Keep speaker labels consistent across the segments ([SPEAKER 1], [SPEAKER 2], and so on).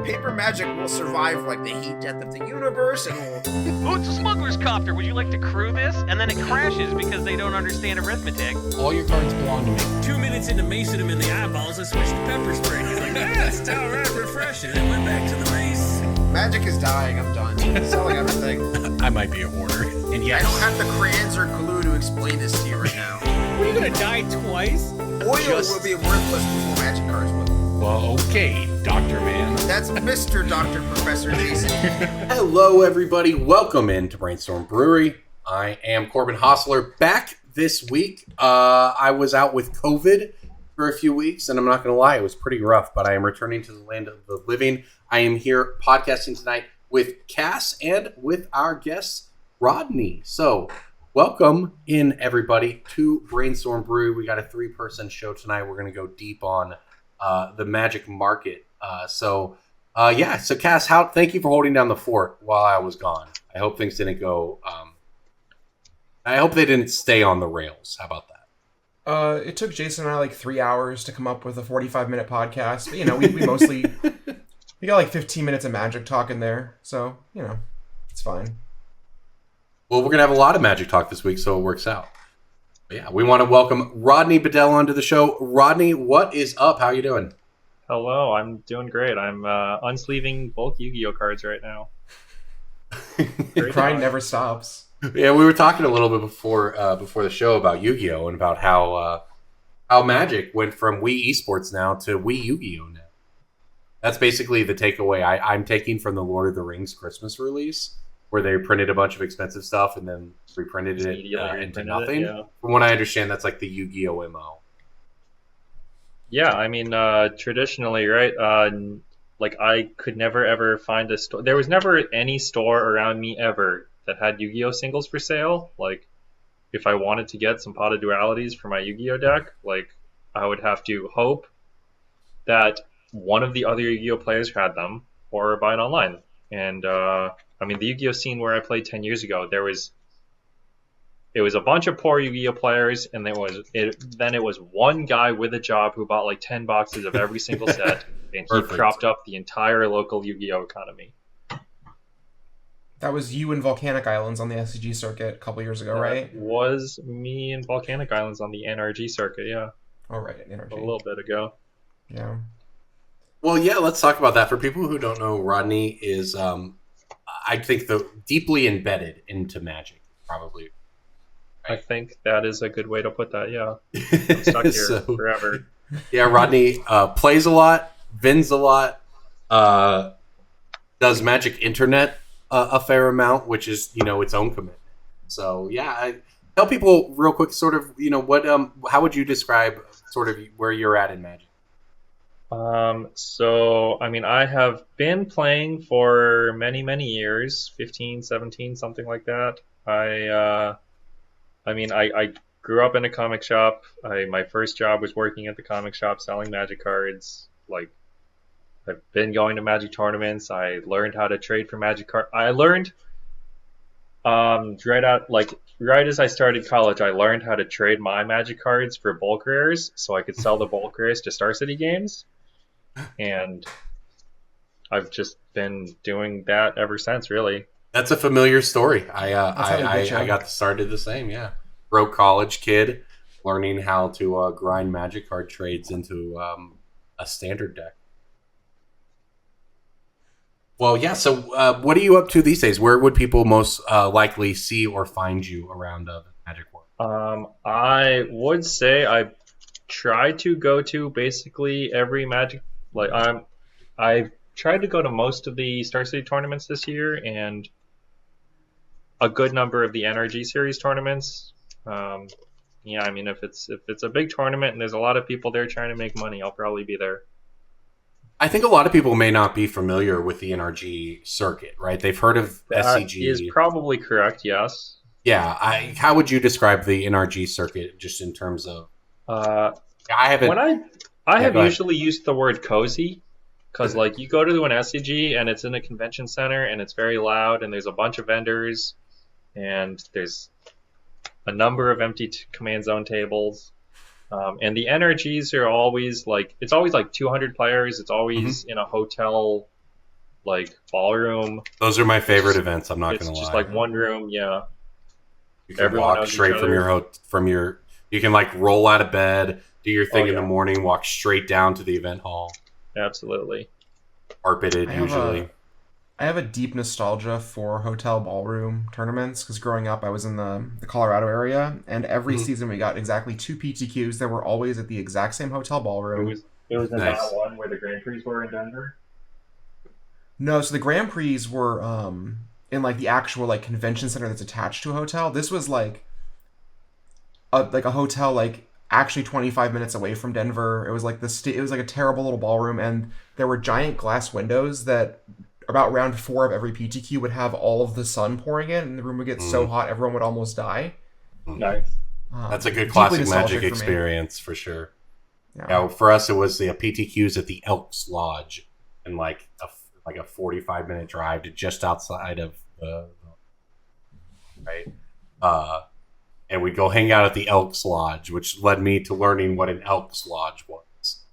[SPEAKER 1] paper magic will survive like the heat death of the universe and will...
[SPEAKER 2] Oh, it's a smuggler's copter. Would you like to crew this? And then it crashes because they don't understand arithmetic.
[SPEAKER 3] All your cards belong to me.
[SPEAKER 4] 2 minutes into macing him in the eyeballs, I switched to pepper spray. He's like, it's downright refreshing. And went back to the mace.
[SPEAKER 1] Magic is dying. I'm done. Selling everything.
[SPEAKER 3] I might be a hoarder. And yes,
[SPEAKER 1] I don't have the crayons or glue to explain this to you right now.
[SPEAKER 5] What, are you gonna die twice?
[SPEAKER 1] Oil will be worthless before magic cards will.
[SPEAKER 3] well, okay, Dr. Man.
[SPEAKER 1] That's Mr. Dr. Professor Jason.
[SPEAKER 6] Hello, everybody. Welcome into Brainstorm Brewery. I am Corbin Hostler, back this week. I was out with COVID for a few weeks, and I'm not going to lie, it was pretty rough, but I am returning to the land of the living. I am here podcasting tonight with Cass and with our guest, Rodney. So, welcome in, everybody, to Brainstorm Brewery. We got a 3-person show tonight. We're going to go deep on the magic market. So Cass, thank you for holding down the fort while I was gone. I hope things didn't go. I hope they didn't stay on the rails. How about that?
[SPEAKER 7] It took Jason and I like 3 hours to come up with a 45-minute podcast. But, you know, we mostly we got like 15 minutes of magic talk in there, so you know, it's fine.
[SPEAKER 6] Well, we're gonna have a lot of magic talk this week, so it works out. But yeah, we want to welcome Rodney Bedell onto the show. Rodney, what is up? How you doing?
[SPEAKER 8] Hello, I'm doing great. I'm unsleeving bulk Yu-Gi-Oh cards right now.
[SPEAKER 7] The crying never stops.
[SPEAKER 6] Yeah, we were talking a little bit before the show about Yu-Gi-Oh and about how Magic went from Wii Esports now to Wii Yu-Gi-Oh now. That's basically the takeaway I'm taking from the Lord of the Rings Christmas release, where they printed a bunch of expensive stuff and then reprinted it into nothing.
[SPEAKER 8] Yeah.
[SPEAKER 6] From what I understand, that's like the Yu-Gi-Oh MO.
[SPEAKER 8] Yeah, I mean, traditionally, right? Like I could never ever find a store. There was never any store around me ever that had Yu-Gi-Oh singles for sale. Like, if I wanted to get some Pot of Dualities for my Yu-Gi-Oh deck, like I would have to hope that one of the other Yu-Gi-Oh players had them, or buy it online. And I mean, the Yu-Gi-Oh scene where I played 10 years ago, it was a bunch of poor Yu-Gi-Oh players, and then it was one guy with a job who bought like 10 boxes of every single set, and he propped up the entire local Yu-Gi-Oh economy.
[SPEAKER 7] That was you in Volcanic Islands on the SCG circuit a couple years ago, right?
[SPEAKER 8] Was me in Volcanic Islands on the NRG circuit, yeah.
[SPEAKER 7] Oh, right, NRG.
[SPEAKER 8] A little bit ago.
[SPEAKER 7] Yeah.
[SPEAKER 6] Well, yeah, let's talk about that. For people who don't know, Rodney is, I think, deeply embedded into Magic, probably.
[SPEAKER 8] I think that is a good way to put that, yeah. I'm stuck here forever.
[SPEAKER 6] Yeah, Rodney plays a lot, vins a lot, does Magic Internet a fair amount, which is, you know, its own commitment. So, yeah, tell people real quick, sort of, you know, what, how would you describe sort of where you're at in Magic?
[SPEAKER 8] So, I mean, I have been playing for many, many years, 15, 17, something like that. I grew up in a comic shop. My first job was working at the comic shop selling Magic cards. Like, I've been going to Magic tournaments. I learned how to trade for Magic cards. I learned, right as I started college, I learned how to trade my Magic cards for bulk rares, so I could sell the bulk rares to Star City Games. And I've just been doing that ever since, really.
[SPEAKER 6] That's a familiar story. I got started the same, yeah. Broke college kid, learning how to grind Magic card trades into a standard deck. Well, yeah, so what are you up to these days? Where would people most likely see or find you around the Magic world?
[SPEAKER 8] I would say I try to go to basically every Magic. Like I've tried to go to most of the Star City tournaments this year and a good number of the NRG series tournaments. Yeah, I mean, if it's a big tournament and there's a lot of people there trying to make money, I'll probably be there.
[SPEAKER 6] I think a lot of people may not be familiar with the NRG circuit, right? They've heard of SCG.
[SPEAKER 8] Is probably correct, yes.
[SPEAKER 6] Yeah, how would you describe the NRG circuit just in terms of? I have
[SPEAKER 8] usually used the word cozy because, like, you go to an SCG and it's in a convention center and it's very loud and there's a bunch of vendors and there's a number of empty command zone tables. And the NRGs are always like, it's always like 200 players. It's always in a hotel like ballroom.
[SPEAKER 6] Those are my favorite events. I'm not
[SPEAKER 8] It's
[SPEAKER 6] gonna lie.
[SPEAKER 8] just like one room, yeah.
[SPEAKER 6] You can
[SPEAKER 8] Everyone
[SPEAKER 6] walk
[SPEAKER 8] knows
[SPEAKER 6] straight
[SPEAKER 8] each
[SPEAKER 6] from
[SPEAKER 8] other.
[SPEAKER 6] your. You can like roll out of bed, do your thing in
[SPEAKER 8] yeah.
[SPEAKER 6] the morning, walk straight down to the event hall.
[SPEAKER 8] Absolutely.
[SPEAKER 6] Carpeted usually.
[SPEAKER 7] I have a deep nostalgia for hotel ballroom tournaments because growing up I was in the Colorado area, and every season we got exactly 2 PTQs that were always at the exact same hotel ballroom.
[SPEAKER 8] It was in
[SPEAKER 6] Nice.
[SPEAKER 8] that one where the Grand Prix were in Denver.
[SPEAKER 7] No, so the Grand Prix were in like the actual like convention center that's attached to a hotel. This was like a hotel like actually 25 minutes away from Denver. It was like it was like a terrible little ballroom, and there were giant glass windows that about round 4 of every PTQ would have all of the sun pouring in, and the room would get so hot everyone would almost die.
[SPEAKER 8] Nice.
[SPEAKER 6] That's a good
[SPEAKER 7] Deeply
[SPEAKER 6] classic
[SPEAKER 7] nostalgic
[SPEAKER 6] Magic
[SPEAKER 7] for me.
[SPEAKER 6] experience for sure.
[SPEAKER 7] Yeah.
[SPEAKER 6] Yeah, for us it was the PTQs at the Elks Lodge, and like a 45-minute drive to just outside of the right. And we'd go hang out at the Elks Lodge, which led me to learning what an Elks Lodge was.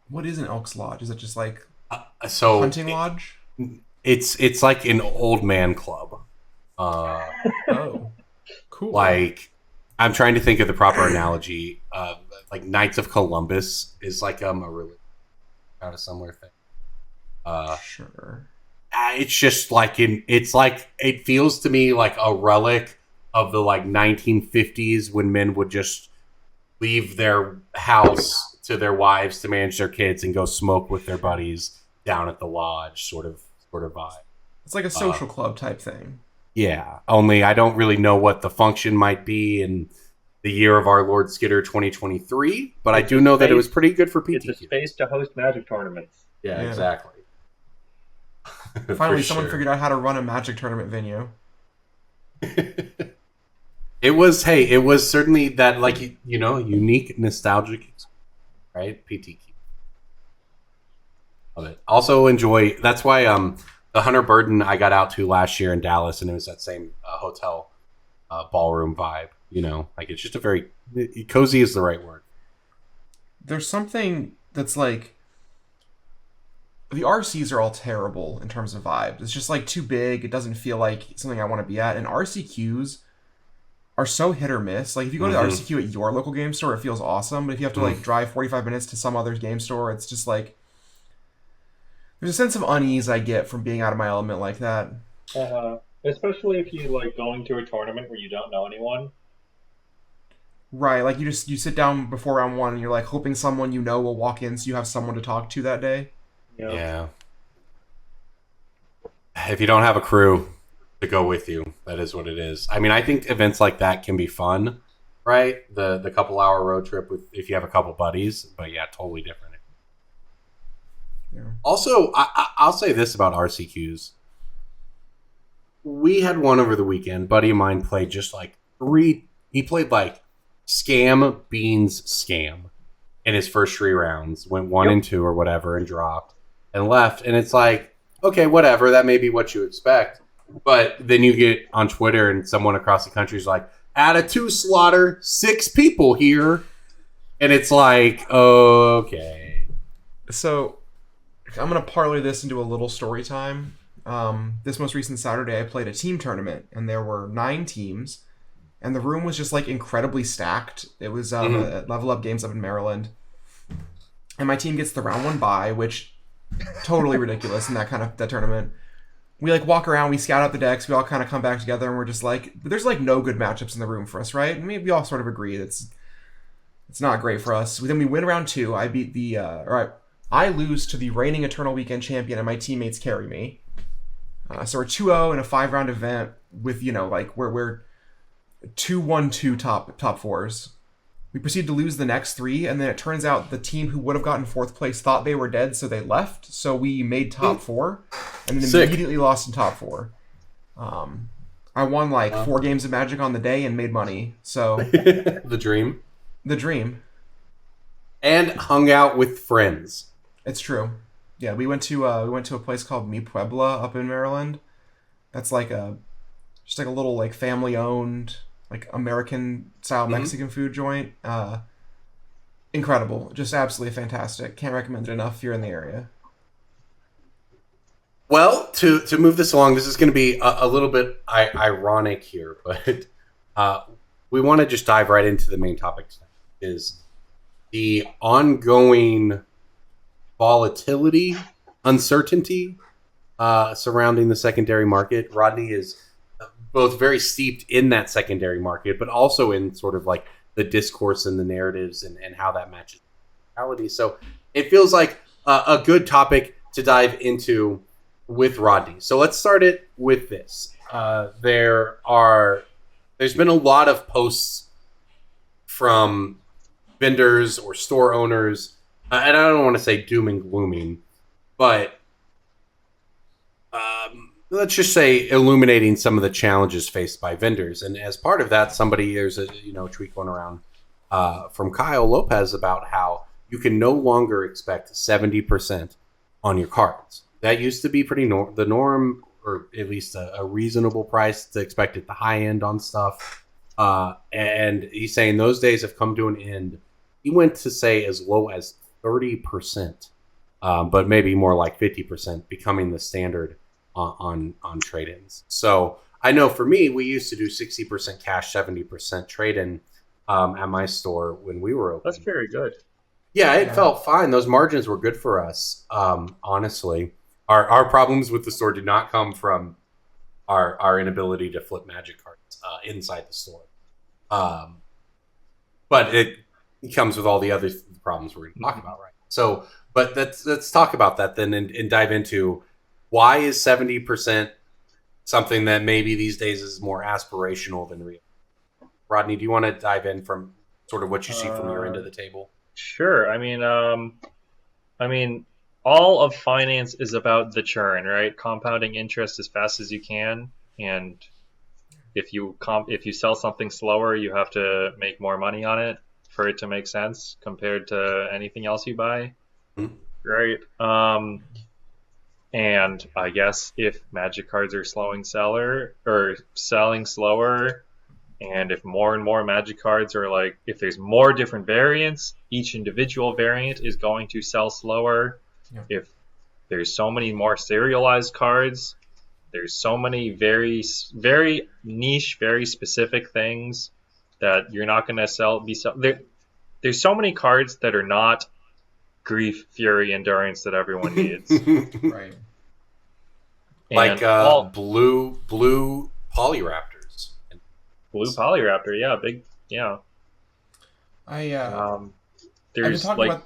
[SPEAKER 7] What is an Elks Lodge? Is it just like
[SPEAKER 6] So
[SPEAKER 7] hunting lodge?
[SPEAKER 6] it's like an old man club.
[SPEAKER 7] Oh, cool.
[SPEAKER 6] Like, I'm trying to think of the proper analogy. Like Knights of Columbus is like a really kind of similar thing.
[SPEAKER 7] Sure.
[SPEAKER 6] It's just like it feels to me like a relic of the like 1950s when men would just leave their house to their wives to manage their kids and go smoke with their buddies down at the lodge, sort of vibe.
[SPEAKER 7] It's like a social club type thing.
[SPEAKER 6] Yeah, only I don't really know what the function might be in the year of our Lord Skitter 2023, but I do know that it was pretty good for PTQ.
[SPEAKER 8] It's a space to host Magic tournaments.
[SPEAKER 6] Yeah,
[SPEAKER 7] Yeah.
[SPEAKER 6] exactly.
[SPEAKER 7] Finally,
[SPEAKER 6] For
[SPEAKER 7] someone
[SPEAKER 6] sure.
[SPEAKER 7] figured out how to run a Magic tournament venue.
[SPEAKER 6] It was certainly that like unique nostalgic, right? PTQ. Love it. Also enjoy. That's why the Hunter Burden I got out to last year in Dallas, and it was that same hotel ballroom vibe. Like it's just a very cozy is the right word.
[SPEAKER 7] There's something that's like the RCs are all terrible in terms of vibes. It's just like too big. It doesn't feel like something I want to be at. And RCQs are so hit or miss. Like if you go to the RCQ at your local game store, it feels awesome. But if you have to like drive 45 minutes to some other game store, it's just like there's a sense of unease I get from being out of my element like that.
[SPEAKER 8] Especially if you like going to a tournament where you don't know anyone.
[SPEAKER 7] Right, like you sit down before round 1 and you're like hoping someone you know will walk in so you have someone to talk to that day.
[SPEAKER 6] Yeah. If you don't have a crew to go with you, that is what it is. I mean, I think events like that can be fun, right? The couple-hour road trip if you have a couple buddies, but yeah, totally different.
[SPEAKER 7] Yeah.
[SPEAKER 6] Also, I'll say this about RCQs. We had one over the weekend. Buddy of mine played just like he played like Scam Beans Scam in his first 3 rounds. Went 1 and 2 or whatever and dropped and left. And it's like, okay, whatever. That may be what you expect. But then you get on Twitter and someone across the country is like, at a 2 slaughter, 6 people here. And it's like, okay.
[SPEAKER 7] So I'm going to parlay this into a little story time. This most recent Saturday, I played a team tournament, and there were 9 teams, and the room was just like incredibly stacked. It was at Level Up Games up in Maryland, and my team gets the round 1 bye, which totally ridiculous in that tournament. We like walk around, we scout out the decks, we all kind of come back together, and we're just like, there's like no good matchups in the room for us, right? And we all sort of agree it's not great for us. Then we win round 2. I beat I lose to the reigning Eternal Weekend champion, and my teammates carry me. So we're 2-0 in a 5-round event with, like we're 2-1-2 top 4s. We proceed to lose the next 3, and then it turns out the team who would have gotten 4th place thought they were dead, so they left. So we made top 4, and then immediately lost in top 4. I won like 4 games of Magic on the day and made money. So
[SPEAKER 6] The dream.
[SPEAKER 7] the dream.
[SPEAKER 6] And hung out with friends.
[SPEAKER 7] It's true. Yeah, we went to a place called Mi Puebla up in Maryland. That's like just like a little like family owned like American style Mexican food joint. Incredible, just absolutely fantastic. Can't recommend it enough if you're in the area.
[SPEAKER 6] Well, to move this along, this is going to be a little bit ironic here, but we want to just dive right into the main topic tonight, is the ongoing volatility, uncertainty surrounding the secondary market. Rodney is both very steeped in that secondary market, but also in sort of like the discourse and the narratives and how that matches reality. So it feels like a good topic to dive into with Rodney. So let's start it with this. There's been a lot of posts from vendors or store owners, and I don't want to say doom and glooming, but let's just say illuminating some of the challenges faced by vendors. And as part of that, there's a tweet going around from Kyle Lopez about how you can no longer expect 70% on your cards. That used to be the norm, or at least a reasonable price to expect at the high end on stuff. And he's saying those days have come to an end. He went to say as low as 30%, but maybe more like 50% becoming the standard on trade-ins. So I know for me, we used to do 60% cash, 70% trade-in at my store when we were open.
[SPEAKER 8] That's very good.
[SPEAKER 6] Yeah, it felt fine. Those margins were good for us, honestly. Our problems with the store did not come from our inability to flip magic cards inside the store. But it comes with all the other problems we're going to talk about, right? So, but let's talk about that then and dive into why is 70% something that maybe these days is more aspirational than real. Rodney, do you want to dive in from sort of what you see from your end of the table?
[SPEAKER 8] Sure. I mean, all of finance is about the churn, right? Compounding interest as fast as you can, and if you sell something slower, you have to make more money on it for it to make sense compared to anything else you buy, right? And I guess if magic cards are selling slower, and if more and more magic cards are if there's more different variants, each individual variant is going to sell slower. Yeah. If there's so many more serialized cards, there's so many very, very niche, very specific things that you're not going to there's so many cards that are not grief, fury, endurance that everyone needs.
[SPEAKER 7] Right.
[SPEAKER 6] Like blue Polyraptors.
[SPEAKER 8] Blue Polyraptor, yeah, big, yeah.
[SPEAKER 7] There's okay.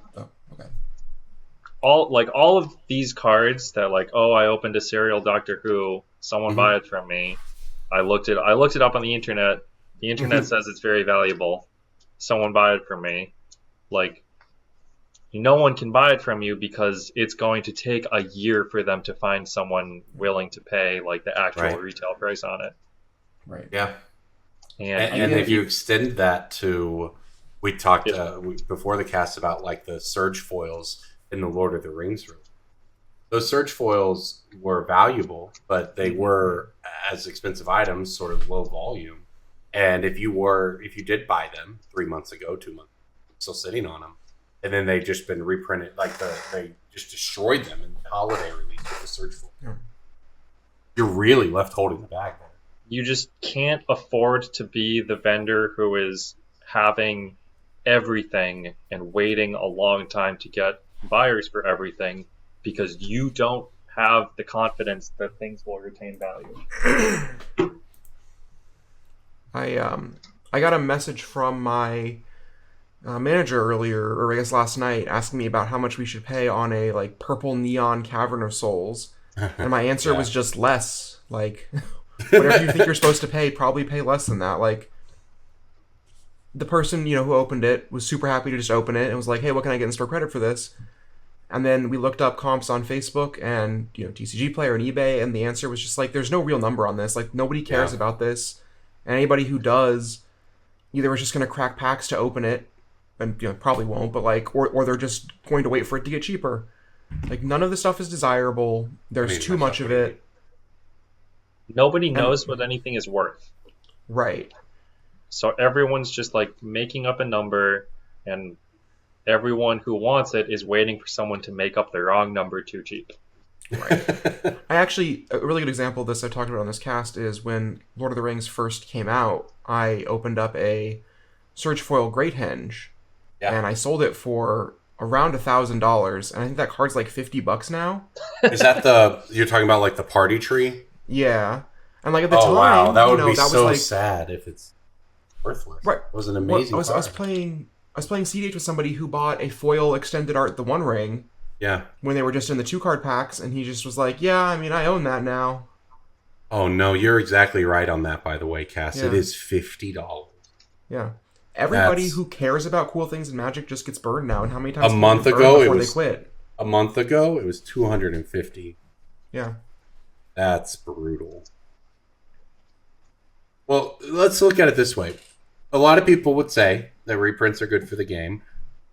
[SPEAKER 8] all of these cards that I opened a serial Doctor Who, someone buy it from me. I looked it up on the internet. The internet says it's very valuable. Someone buy it from me. No one can buy it from you because it's going to take a year for them to find someone willing to pay the actual retail price on it.
[SPEAKER 7] Right.
[SPEAKER 6] Yeah.
[SPEAKER 8] And
[SPEAKER 6] if you extend that to, we talked before the cast about the Surge foils in the Lord of the Rings room. Those Surge foils were valuable, but they were, as expensive items, sort of low volume. And if you did buy them 3 months ago, 2 months, still sitting on them, and then they just been reprinted, they just destroyed them in the holiday release with the Surge foil. Yeah. You're really left holding the bag there.
[SPEAKER 8] You just can't afford to be the vendor who is having everything and waiting a long time to get buyers for everything because you don't have the confidence that things will retain value.
[SPEAKER 7] I got a message from my manager earlier, or I guess last night, asking me about how much we should pay on a purple neon Cavern of Souls, and my answer was just less. Whatever you think you're supposed to pay, probably pay less than that. The person, who opened it was super happy to just open it and was like, hey, what can I get in store credit for this? And then we looked up comps on Facebook and, TCG Player and eBay, and the answer was just there's no real number on this. Nobody cares about this. And anybody who does, either is just going to crack packs to open it, and probably won't, but or they're just going to wait for it to get cheaper. None of the stuff is desirable. There's too much of it.
[SPEAKER 8] Nobody knows what anything is worth.
[SPEAKER 7] Right.
[SPEAKER 8] So everyone's just making up a number, and everyone who wants it is waiting for someone to make up the wrong number too cheap.
[SPEAKER 7] I actually, a really good example of this I talked about on this cast is when Lord of the Rings first came out, I opened up a Surge Foil Great Henge, and I sold it for around $1,000, and I think that card's like $50 now.
[SPEAKER 6] Is that you're talking about like the party tree?
[SPEAKER 7] Yeah. And like at the time,
[SPEAKER 6] wow, that would be
[SPEAKER 7] that
[SPEAKER 6] so
[SPEAKER 7] was like,
[SPEAKER 6] sad if it's worthless.
[SPEAKER 7] Right.
[SPEAKER 6] It was an amazing
[SPEAKER 7] I was
[SPEAKER 6] card.
[SPEAKER 7] playing CDH with somebody who bought a foil extended art The One Ring.
[SPEAKER 6] Yeah.
[SPEAKER 7] When they were just in the 2-card packs, and he just was like, "Yeah, I mean, I own that now."
[SPEAKER 6] Oh no, you're exactly right on that. By the way, Cass,
[SPEAKER 7] Yeah.
[SPEAKER 6] it is $50.
[SPEAKER 7] Yeah. Everybody who cares about cool things in Magic just gets burned now. And how many times
[SPEAKER 6] A
[SPEAKER 7] can
[SPEAKER 6] month
[SPEAKER 7] they burn
[SPEAKER 6] ago,
[SPEAKER 7] before
[SPEAKER 6] it was
[SPEAKER 7] they quit?
[SPEAKER 6] A month ago, it was $250.
[SPEAKER 7] Yeah.
[SPEAKER 6] That's brutal. Well, let's look at it this way. A lot of people would say that reprints are good for the game.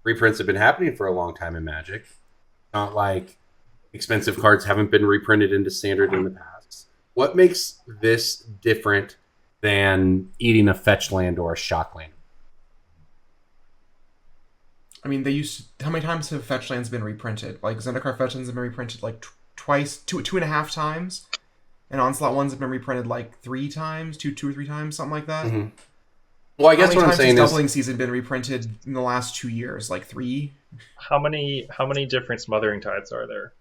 [SPEAKER 6] Reprints have been happening for a long time in Magic. Not like expensive cards haven't been reprinted into Standard in the past. What makes this different than eating a fetch land or a shock land?
[SPEAKER 7] I mean, how many times have fetch lands been reprinted? Like, Zendikar fetch lands have been reprinted like twice, two and a half times. And Onslaught ones have been reprinted like 3 times, two or 3 times, something like that.
[SPEAKER 6] Mm-hmm. Well, I guess what I'm saying is
[SPEAKER 7] Doubling Season been reprinted in the last 2 years, like 3.
[SPEAKER 8] How many different Smothering Tides are there?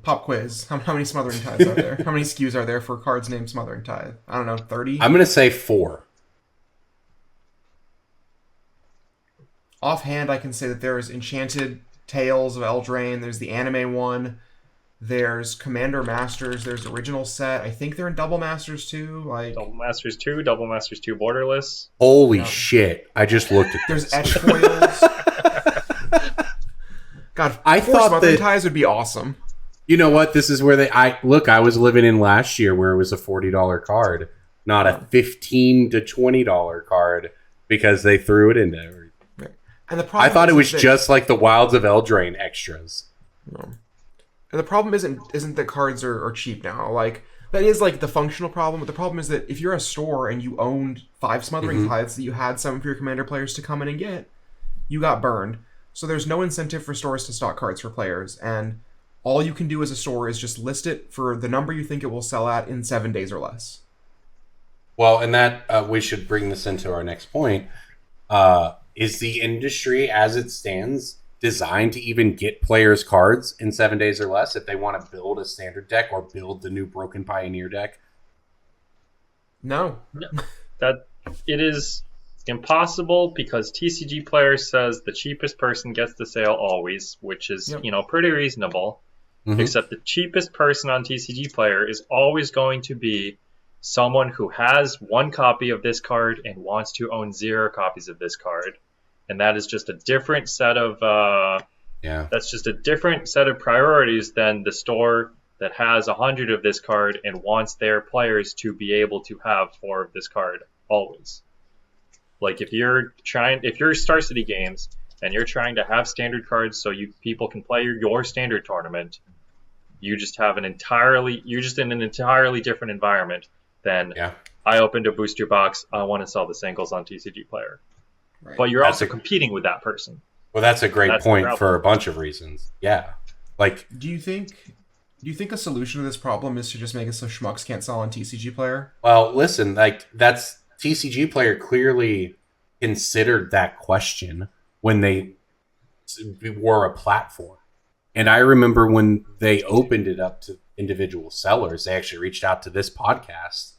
[SPEAKER 7] Pop quiz. How many Smothering Tides are there? How many SKUs are there for cards named Smothering Tide? I don't know, 30?
[SPEAKER 6] I'm going to say 4.
[SPEAKER 7] Offhand, I can say that there's Enchanted Tales of Eldraine, there's the anime one, there's Commander Masters, there's Original Set. I think they're in Double Masters too. Like
[SPEAKER 8] Double Masters 2, Double Masters 2 Borderless.
[SPEAKER 6] Holy shit. I just looked at
[SPEAKER 7] there's
[SPEAKER 6] this.
[SPEAKER 7] Etch Foils. God,
[SPEAKER 6] I
[SPEAKER 7] 4
[SPEAKER 6] thought
[SPEAKER 7] Smothering
[SPEAKER 6] that-
[SPEAKER 7] Ties would be awesome.
[SPEAKER 6] You know what? This is where I was living in last year where it was a $40 card, not a $15 to $20 card because they threw it in there.
[SPEAKER 7] And the problem
[SPEAKER 6] I thought it was
[SPEAKER 7] that,
[SPEAKER 6] just like the Wilds of Eldraine extras.
[SPEAKER 7] No. And the problem isn't that cards are cheap now. Like, that is like the functional problem, but the problem is that if you're a store and you owned 5 Smothering Tides that you had some of your Commander players to come in and get, you got burned. So there's no incentive for stores to stock cards for players, and all you can do as a store is just list it for the number you think it will sell at in 7 days or less.
[SPEAKER 6] Well, and that we should bring this into our next point. Is the industry as it stands designed to even get players cards in 7 days or less if they want to build a standard deck or build the new Broken Pioneer deck?
[SPEAKER 7] No.
[SPEAKER 8] That it is impossible because TCG Player says the cheapest person gets the sale always, which is pretty reasonable. Except the cheapest person on TCG Player is always going to be someone who has 1 copy of this card and wants to own 0 copies of this card, and that is just a different set of that's just a different set of priorities than the store that has 100 of this card and wants their players to be able to have 4 of this card always. Like if you're Star City Games and you're trying to have standard cards so people can play your standard tournament, you're just in an entirely different environment than I opened a booster box, I want to sell the singles on TCG Player. Right. But you're also competing with that person.
[SPEAKER 6] Well, that's a great point for a bunch of reasons. Yeah. Like,
[SPEAKER 7] do you think a solution to this problem is to just make it so schmucks can't sell on TCG Player?
[SPEAKER 6] Well, listen, like that's TCG Player clearly considered that question when they were a platform. And I remember when they opened it up to individual sellers, they actually reached out to this podcast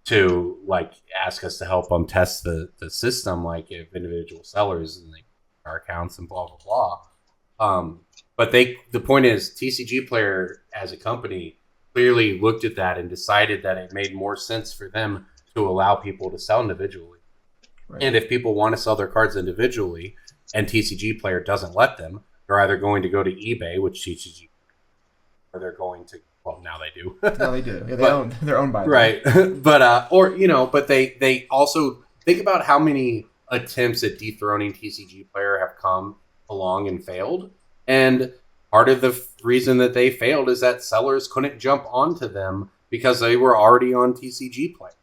[SPEAKER 6] to like ask us to help them test the system, like if individual sellers and like our accounts and blah blah blah. But the point is TCG Player as a company clearly looked at that and decided that it made more sense for them to allow people to sell individually. Right. And if people want to sell their cards individually and TCG Player doesn't let them, they're either going to go to eBay, which TCG, or they're going to. Well, now they do.
[SPEAKER 7] Now they do. Yeah, they're owned by them.
[SPEAKER 6] Right. But they also think about how many attempts at dethroning TCG Player have come along and failed. And part of the reason that they failed is that sellers couldn't jump onto them because they were already on TCG Player,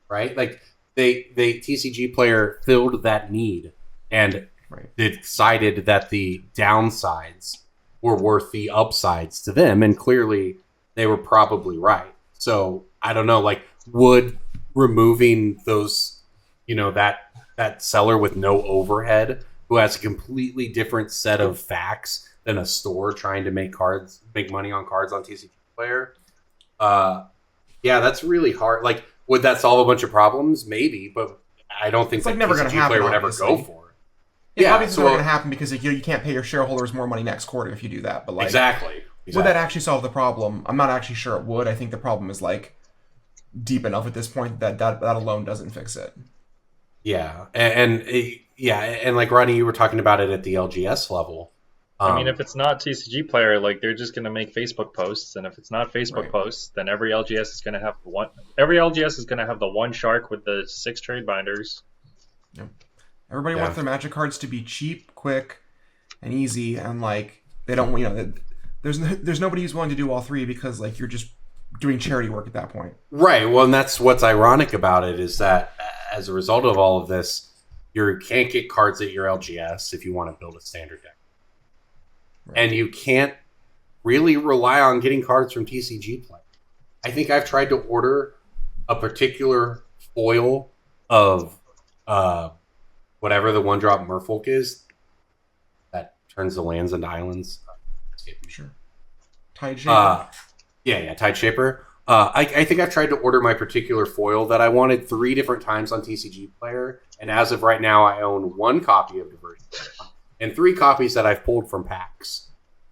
[SPEAKER 6] right? Like they TCG Player filled that need and decided that the downsides were worth the upsides to them, and clearly they were probably right. So I don't know, like, would removing those, that seller with no overhead who has a completely different set of facts than a store trying to make money on cards on TCG Player. Yeah, that's really hard. Like, would that solve a bunch of problems? Maybe, but I don't think
[SPEAKER 7] It's like never going to
[SPEAKER 6] TCG
[SPEAKER 7] happen.
[SPEAKER 6] Player would ever
[SPEAKER 7] Obviously.
[SPEAKER 6] go for it.
[SPEAKER 7] Yeah, obviously it's never going to happen because you can't pay your shareholders more money next quarter if you do that. But like,
[SPEAKER 6] exactly.
[SPEAKER 7] Would that actually solve the problem? I'm not actually sure it would. I think the problem is like deep enough at this point that alone doesn't fix it.
[SPEAKER 6] Yeah, and like Rodney, you were talking about it at the LGS level.
[SPEAKER 8] I mean, if it's not TCG Player, like they're just going to make Facebook posts, and if it's not Facebook posts, then every LGS is going to have one. Every LGS is going to have the one shark with the 6 trade binders.
[SPEAKER 7] Yep. Everybody wants their Magic cards to be cheap, quick, and easy, and like they don't, there's nobody who's willing to do all three because like you're just doing charity work at that point.
[SPEAKER 6] Right. Well, and that's what's ironic about it is that as a result of all of this, you can't get cards at your LGS if you want to build a standard deck. Right. And you can't really rely on getting cards from TCG Play. I think I've tried to order a particular foil of whatever the one-drop Merfolk is that turns the lands into islands.
[SPEAKER 7] Sure. Tide Shaper.
[SPEAKER 6] Tide Shaper. I think I've tried to order my particular foil that I wanted 3 different times on TCG Player, and as of right now, I own 1 copy of Diversion and 3 copies that I've pulled from packs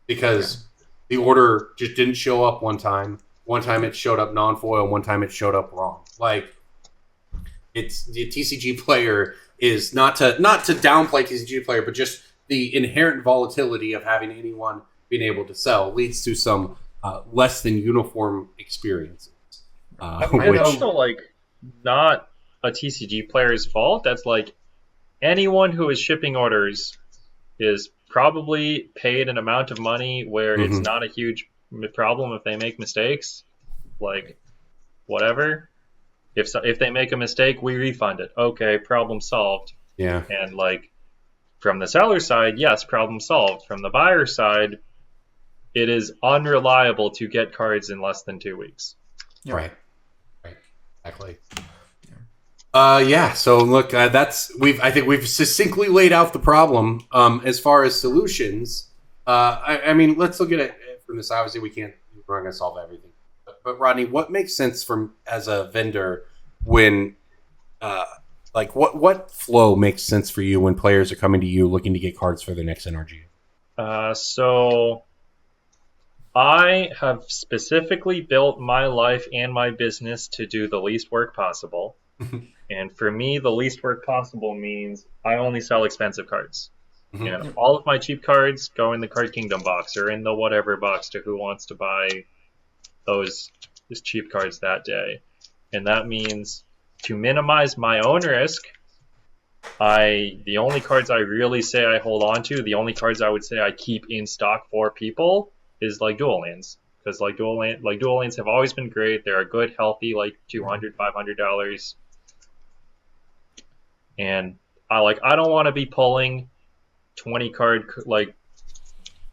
[SPEAKER 6] because the order just didn't show up one time. One time it showed up non-foil, one time it showed up wrong. Like, it's the TCG Player is not to downplay TCG Player, but just the inherent volatility of having anyone being able to sell leads to some less than uniform experiences.
[SPEAKER 8] And also, like, not a TCG Player's fault. That's like anyone who is shipping orders is probably paid an amount of money where it's not a huge problem if they make mistakes. Like, whatever. If they make a mistake, we refund it. Okay, problem solved.
[SPEAKER 6] Yeah.
[SPEAKER 8] And like from the seller side, yes, problem solved. From the buyer side, it is unreliable to get cards in less than 2 weeks.
[SPEAKER 6] Yeah. Right. Exactly. So look, I think we've succinctly laid out the problem. As far as solutions, I mean, let's look at it from this. Obviously, we're not going to solve everything. But Rodney, what makes sense as a vendor when, what flow makes sense for you when players are coming to you looking to get cards for their next NRG?
[SPEAKER 8] So I have specifically built my life and my business to do the least work possible. And for me, the least work possible means I only sell expensive cards. And all of my cheap cards go in the Card Kingdom box or in the whatever box to who wants to buy those cheap cards that day. And that means to minimize my own risk, the only cards I really say I hold on to, the only cards I would say I keep in stock for people is like dual lands. Because like dual lands have always been great. They're a good, healthy, like $200, $500. And I don't want to be pulling 20 card, like,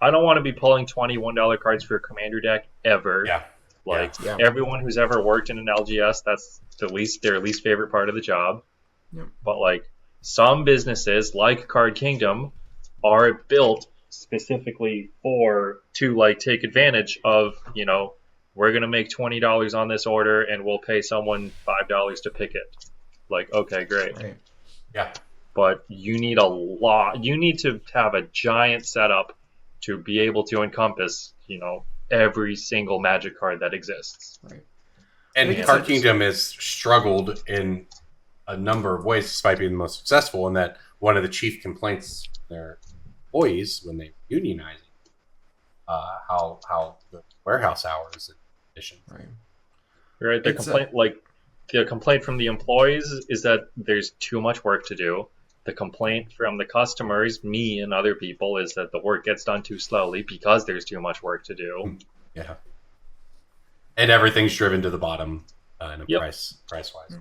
[SPEAKER 8] I don't want to be pulling $21 cards for a commander deck ever.
[SPEAKER 6] Yeah.
[SPEAKER 8] Everyone who's ever worked in an LGS, that's their least favorite part of the job.
[SPEAKER 7] Yep.
[SPEAKER 8] But like some businesses, like Card Kingdom, are built specifically to like take advantage of, we're gonna make $20 on this order and we'll pay someone $5 to pick it. Like, okay, great.
[SPEAKER 7] Right.
[SPEAKER 6] Yeah.
[SPEAKER 8] But you need a lot. You need to have a giant setup to be able to encompass, every single Magic card that exists.
[SPEAKER 7] Right.
[SPEAKER 6] And Card Kingdom has struggled in a number of ways, despite being the most successful, in that one of the chief complaints from their employees when they unionize how the warehouse hours and conditions.
[SPEAKER 8] Right. The complaint from the employees is that there's too much work to do. The complaint from the customers, me and other people, is that the work gets done too slowly because there's too much work to do.
[SPEAKER 6] Yeah. And everything's driven to the bottom in a price-wise.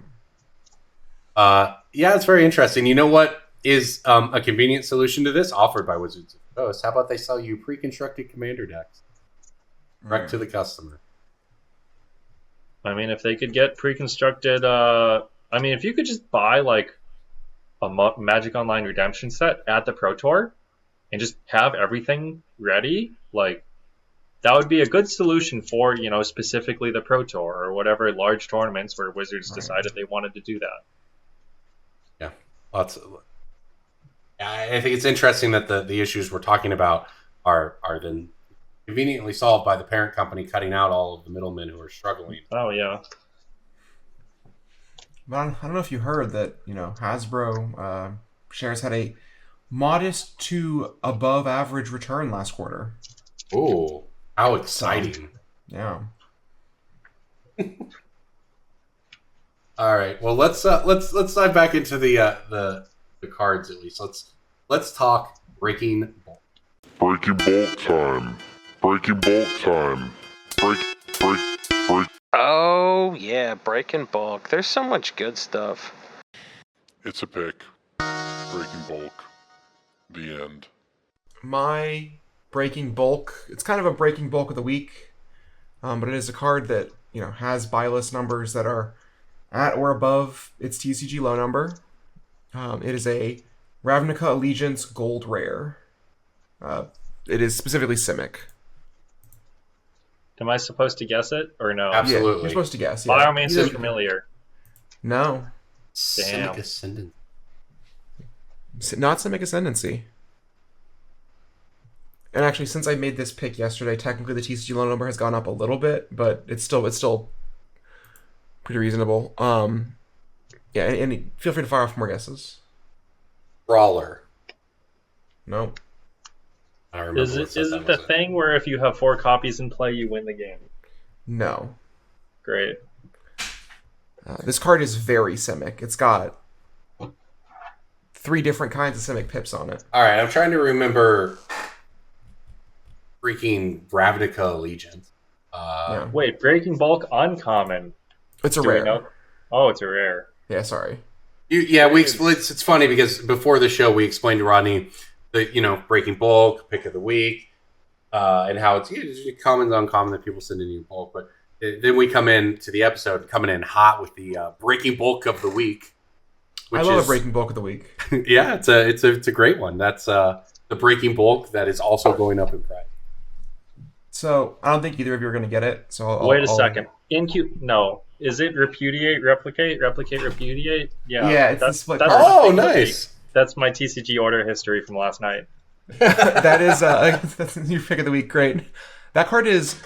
[SPEAKER 6] It's very interesting. You know what is a convenient solution to this offered by Wizards of the host. How about they sell you pre-constructed commander decks direct to the customer?
[SPEAKER 8] I mean, if they could get pre-constructed, if you could just buy like a Magic Online Redemption set at the Pro Tour and just have everything ready, like that would be a good solution for, specifically the Pro Tour or whatever large tournaments where Wizards decided they wanted to do that.
[SPEAKER 6] Yeah, I think it's interesting that the issues we're talking about are then conveniently solved by the parent company cutting out all of the middlemen who are struggling.
[SPEAKER 8] Oh yeah.
[SPEAKER 7] But I don't know if you heard that, Hasbro shares had a modest to above average return last quarter.
[SPEAKER 6] Ooh, how exciting!
[SPEAKER 7] Yeah.
[SPEAKER 6] All right, well let's dive back into the cards at least. Let's talk Breaking Bolt.
[SPEAKER 9] Breaking Bolt time. Breaking Bolt time. Break.
[SPEAKER 10] Oh, yeah, Breaking Bulk. There's so much good stuff.
[SPEAKER 9] It's a pick. Breaking Bulk. The end.
[SPEAKER 7] My Breaking Bulk, it's kind of a Breaking Bulk of the week, but it is a card that, has buy list numbers that are at or above its TCG low number. It is a Ravnica Allegiance Gold Rare. It is specifically Simic.
[SPEAKER 8] Am I supposed to guess it or no?
[SPEAKER 6] Absolutely.
[SPEAKER 7] Yeah, you're supposed to guess. Yeah.
[SPEAKER 8] Biomancer's Familiar.
[SPEAKER 7] No.
[SPEAKER 8] Damn.
[SPEAKER 6] Simic Ascendant.
[SPEAKER 7] Not Simic Ascendancy. And actually, since I made this pick yesterday, technically the TCG low number has gone up a little bit, but it's still pretty reasonable. Yeah, and feel free to fire off more guesses.
[SPEAKER 6] Brawler.
[SPEAKER 7] No.
[SPEAKER 6] I remember.
[SPEAKER 8] Is it the thing where if you have 4 copies in play, you win the game?
[SPEAKER 7] No.
[SPEAKER 8] Great.
[SPEAKER 7] This card is very Simic. It's got 3 different kinds of Simic pips on it.
[SPEAKER 6] All right, I'm trying to remember freaking Ravnica Allegiance.
[SPEAKER 7] Yeah.
[SPEAKER 8] Wait, Breaking Bulk uncommon.
[SPEAKER 7] It's a
[SPEAKER 8] Do we
[SPEAKER 7] rare.
[SPEAKER 8] know? Oh, it's a rare.
[SPEAKER 7] Yeah, sorry.
[SPEAKER 6] It's funny because before the show we explained to Rodney the Breaking Bulk pick of the week, and how it's common and uncommon that people send in you bulk, but then we come in to the episode coming in hot with the Breaking Bulk of the week.
[SPEAKER 7] I love a Breaking Bulk of the week.
[SPEAKER 6] Yeah, it's a great one. That's the Breaking Bulk that is also going up in price.
[SPEAKER 7] So I don't think either of you are going to get it. So
[SPEAKER 8] Wait a second. No. Is it Repudiate, Replicate, Repudiate? Yeah.
[SPEAKER 7] Yeah, it's the split card.
[SPEAKER 6] Oh, nice.
[SPEAKER 8] That's my TCG order history from last night.
[SPEAKER 7] That is that's your pick of the week. Great. That card is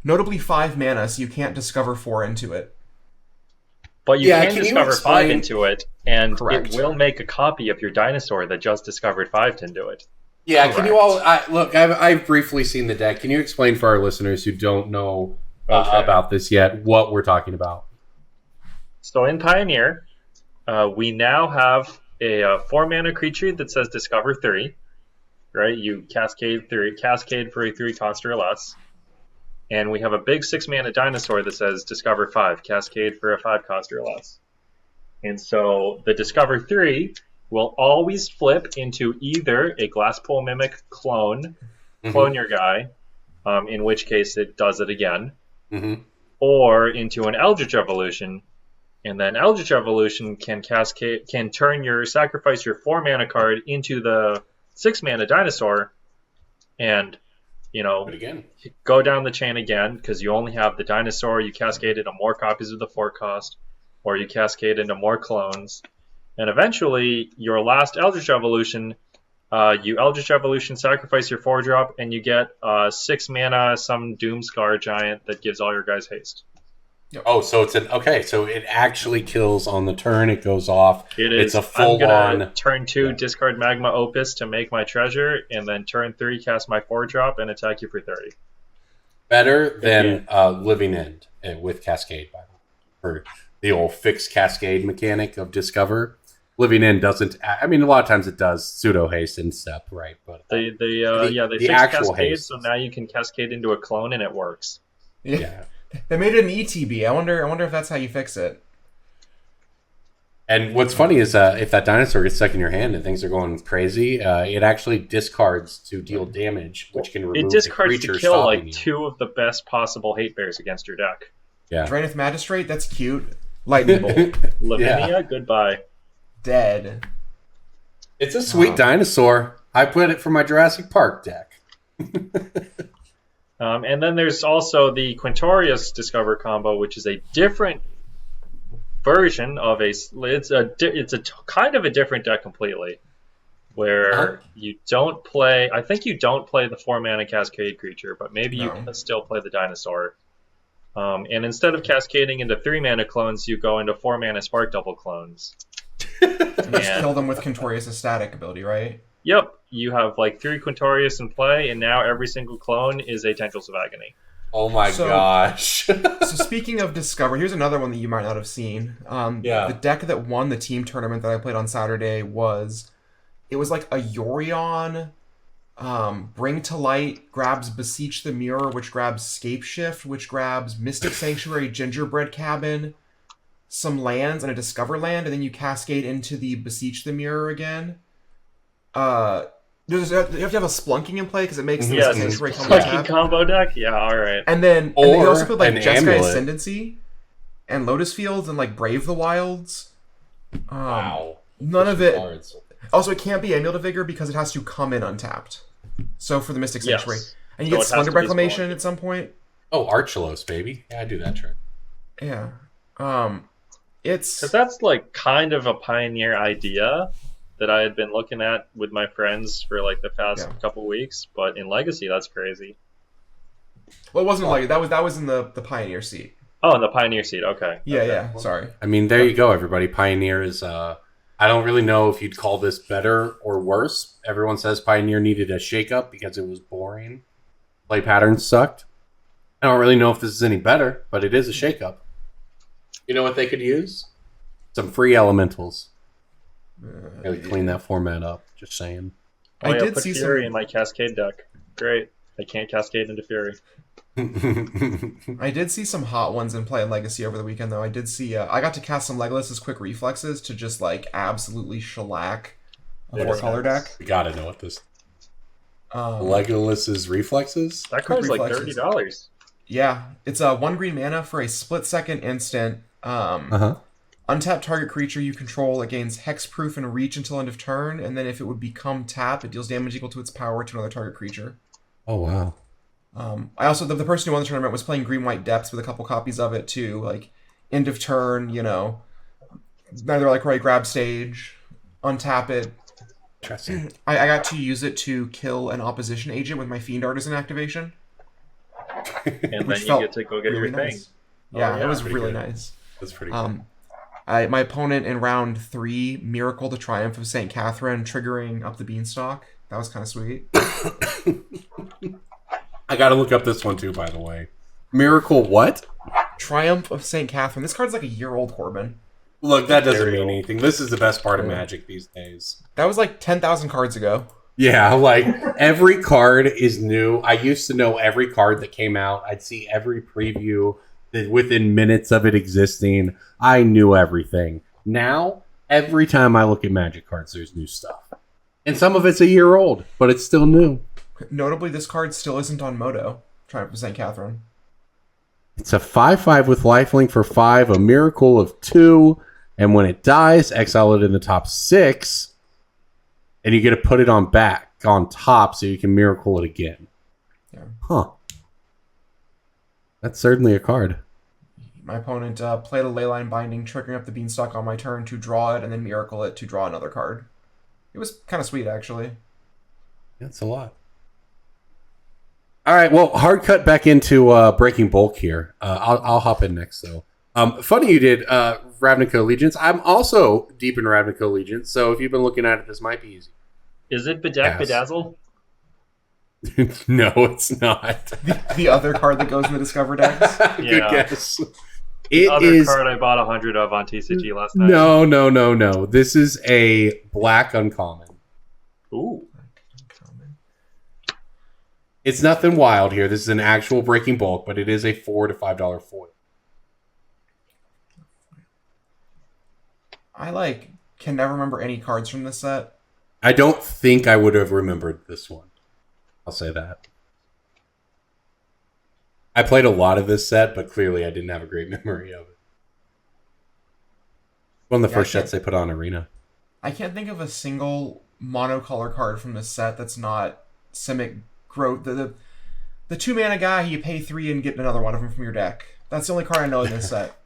[SPEAKER 7] notably 5 mana, so you can't discover 4 into it.
[SPEAKER 8] But you can discover 5
[SPEAKER 6] explain-
[SPEAKER 8] into it, and
[SPEAKER 7] Correct.
[SPEAKER 8] it will make a copy of your dinosaur that just discovered 5 into it.
[SPEAKER 6] Yeah,
[SPEAKER 7] Correct.
[SPEAKER 6] can you all look? I've briefly seen the deck. Can you explain for our listeners who don't know about this yet what we're talking about?
[SPEAKER 8] So in Pioneer, we now have a 4-mana creature that says Discover 3. Right? You cascade for a 3 cost or less. And we have a big 6-mana dinosaur that says Discover 5, cascade for a 5 cost or less. And so the Discover 3 will always flip into either a Glasspool Mimic clone your guy, in which case it does it again, or into an Eldritch Evolution, and then Eldritch Evolution can sacrifice your 4-mana card into the 6-mana dinosaur, and go down the chain again, because you only have the dinosaur, you cascade into more copies of the 4 cost, or you cascade into more clones. And eventually, your last Eldritch Evolution, you Eldritch Evolution, sacrifice your 4-drop, and you get 6 mana, some Doomscar giant that gives all your guys haste.
[SPEAKER 6] Oh, so so it actually kills on the turn. It goes off. It's a full
[SPEAKER 8] I'm gonna
[SPEAKER 6] on
[SPEAKER 8] turn 2 discard Magma Opus to make my treasure, and then turn 3 cast my 4-drop and attack you for 30.
[SPEAKER 6] better than Living End with Cascade, by the way, for the old fixed Cascade mechanic of Discover. Living End doesn't. I mean, a lot of times it does pseudo haste and step, right? But
[SPEAKER 8] They fixed
[SPEAKER 6] actual
[SPEAKER 8] Cascade,
[SPEAKER 6] haste.
[SPEAKER 8] so now you can cascade into a clone and it works.
[SPEAKER 6] Yeah.
[SPEAKER 7] They made it an ETB. I wonder if that's how you fix it.
[SPEAKER 6] And what's funny is if that dinosaur gets stuck in your hand and things are going crazy, it actually discards to deal damage, which can remove
[SPEAKER 8] It discards
[SPEAKER 6] the creature
[SPEAKER 8] to kill
[SPEAKER 6] stopping
[SPEAKER 8] like
[SPEAKER 6] you.
[SPEAKER 8] 2 of the best possible hate bears against your deck.
[SPEAKER 6] Yeah.
[SPEAKER 7] Draenith Magistrate, that's cute. Lightning Bolt,
[SPEAKER 8] Lavinia, goodbye.
[SPEAKER 7] dead.
[SPEAKER 6] It's a sweet dinosaur. I put it for my Jurassic Park deck.
[SPEAKER 8] And then there's also the Quintorius Discover combo, which is a different version of it's a kind of a different deck completely, where you don't play. I think you don't play the 4-mana Cascade creature, but maybe you can still play the dinosaur. And instead of cascading into 3-mana clones, you go into 4-mana Spark Double clones.
[SPEAKER 7] Just kill them with Quintorius' static ability, right?
[SPEAKER 8] Yep, you have like 3 Quintorius in play, and now every single clone is a Tendrils of Agony.
[SPEAKER 6] Oh my gosh.
[SPEAKER 7] So speaking of Discover, here's another one that you might not have seen. The deck that won the team tournament that I played on Saturday was like a Yorion, Bring to Light, grabs Beseech the Mirror, which grabs Scape Shift, which grabs Mystic Sanctuary, Gingerbread Cabin, some lands, and a Discover land, and then you cascade into the Beseech the Mirror again. You have to have a Splunking in play because it makes the Mystic Sanctuary combo tap.
[SPEAKER 8] Combo deck? Yeah, alright.
[SPEAKER 7] And then you also put like
[SPEAKER 6] an
[SPEAKER 7] Jeskai
[SPEAKER 6] amulet.
[SPEAKER 7] Ascendancy and Lotus Fields and like Brave the Wilds.
[SPEAKER 6] Wow.
[SPEAKER 7] None of it.
[SPEAKER 6] Cards.
[SPEAKER 7] Also, it can't be Amulet of Vigor because it has to come in untapped. So for the Mystic Sanctuary. And you
[SPEAKER 8] So
[SPEAKER 7] get
[SPEAKER 8] it has
[SPEAKER 7] Slender
[SPEAKER 8] to be
[SPEAKER 7] Reclamation at some point.
[SPEAKER 6] Oh, Archelos, baby. Yeah, I do that trick.
[SPEAKER 7] Yeah. It's...
[SPEAKER 8] Because that's like kind of a pioneer idea that I had been looking at with my friends for like the past couple weeks, but in Legacy, that's crazy.
[SPEAKER 7] Well, it wasn't like that was in the Pioneer seat.
[SPEAKER 8] Oh, in the Pioneer seat, okay.
[SPEAKER 7] Yeah, sorry.
[SPEAKER 6] I mean, there you go, everybody. Pioneer is, I don't really know if you'd call this better or worse. Everyone says Pioneer needed a shakeup because it was boring. Play patterns sucked. I don't really know if this is any better, but it is a shakeup. You know what they could use? Some free elementals. Really clean that format up. Just saying.
[SPEAKER 8] Oh, I did put see Fury in my Cascade deck. Great. I can't Cascade into Fury.
[SPEAKER 7] I did see some hot ones in play in Legacy over the weekend, though. I did see... I got to cast some Legolas's Quick Reflexes to just, like, absolutely shellac a 4-color deck.
[SPEAKER 6] You gotta know what this... Legolas's Reflexes?
[SPEAKER 8] That card's like $30.
[SPEAKER 7] Yeah. It's a 1 green mana for a split-second instant. Untap target creature you control. It gains hexproof and reach until end of turn, and then if it would become tap, it deals damage equal to its power to another target creature.
[SPEAKER 6] Oh, wow.
[SPEAKER 7] I also, the person who won the tournament was playing Green-White Depths with a couple copies of it, too. Like, end of turn, you know, neither like right grab stage, untap it.
[SPEAKER 6] Interesting.
[SPEAKER 7] I got to use it to kill an opposition agent with my Fiend Artisan activation.
[SPEAKER 8] And then you get to go get
[SPEAKER 7] really
[SPEAKER 8] your
[SPEAKER 7] nice.
[SPEAKER 8] thing.
[SPEAKER 7] Yeah, it was
[SPEAKER 6] pretty
[SPEAKER 7] really
[SPEAKER 6] good.
[SPEAKER 7] nice.
[SPEAKER 6] That's pretty good.
[SPEAKER 7] My opponent in round 3, Miracle the Triumph of St. Catherine, triggering up the Beanstalk. That was kind of sweet.
[SPEAKER 6] I gotta look up this one too, by the way. Miracle what?
[SPEAKER 7] Triumph of St. Catherine. This card's like a year old, Corbin.
[SPEAKER 6] Look, that doesn't mean anything. This is the best part of Magic these days.
[SPEAKER 7] That was like 10,000 cards ago.
[SPEAKER 6] Yeah, like every card is new. I used to know every card that came out. I'd see every preview that within minutes of it existing. I knew everything. Now, every time I look at Magic cards, there's new stuff. And some of it's a year old, but it's still new.
[SPEAKER 7] Notably, this card still isn't on Moto. Triumph of St. Catherine.
[SPEAKER 6] It's a 5/5 with lifelink for 5, a miracle of 2, and when it dies, exile it in the top 6, and you get to put it on top, so you can miracle it again.
[SPEAKER 7] Yeah.
[SPEAKER 6] Huh. That's certainly a card.
[SPEAKER 7] My opponent played a Leyline Binding, triggering up the Beanstalk on my turn to draw it, and then miracle it to draw another card. It was kind of sweet, actually.
[SPEAKER 6] That's a lot. All right, well, hard cut back into Breaking Bulk here. I'll hop in next, though. Funny you did Ravnica Allegiance. I'm also deep in Ravnica Allegiance, so if you've been looking at it, this might be easy.
[SPEAKER 8] Is it Bedeck Bedazzle?
[SPEAKER 6] No, it's not.
[SPEAKER 7] The other card that goes in the Discover decks?
[SPEAKER 6] Good guess.
[SPEAKER 8] The other card I bought 100 of on TCG last night.
[SPEAKER 6] No. This is a black uncommon.
[SPEAKER 8] Ooh.
[SPEAKER 6] It's nothing wild here. This is an actual Breaking Bulk, but it is a $4 to $5 foil.
[SPEAKER 7] I can never remember any cards from this set.
[SPEAKER 6] I don't think I would have remembered this one. I'll say that. I played a lot of this set, but clearly I didn't have a great memory of it. One of the first sets they put on Arena.
[SPEAKER 7] I can't think of a single monocolor card from this set that's not Simic Growth. The 2-mana guy, you pay 3 and get another one of them from your deck. That's the only card I know in this set.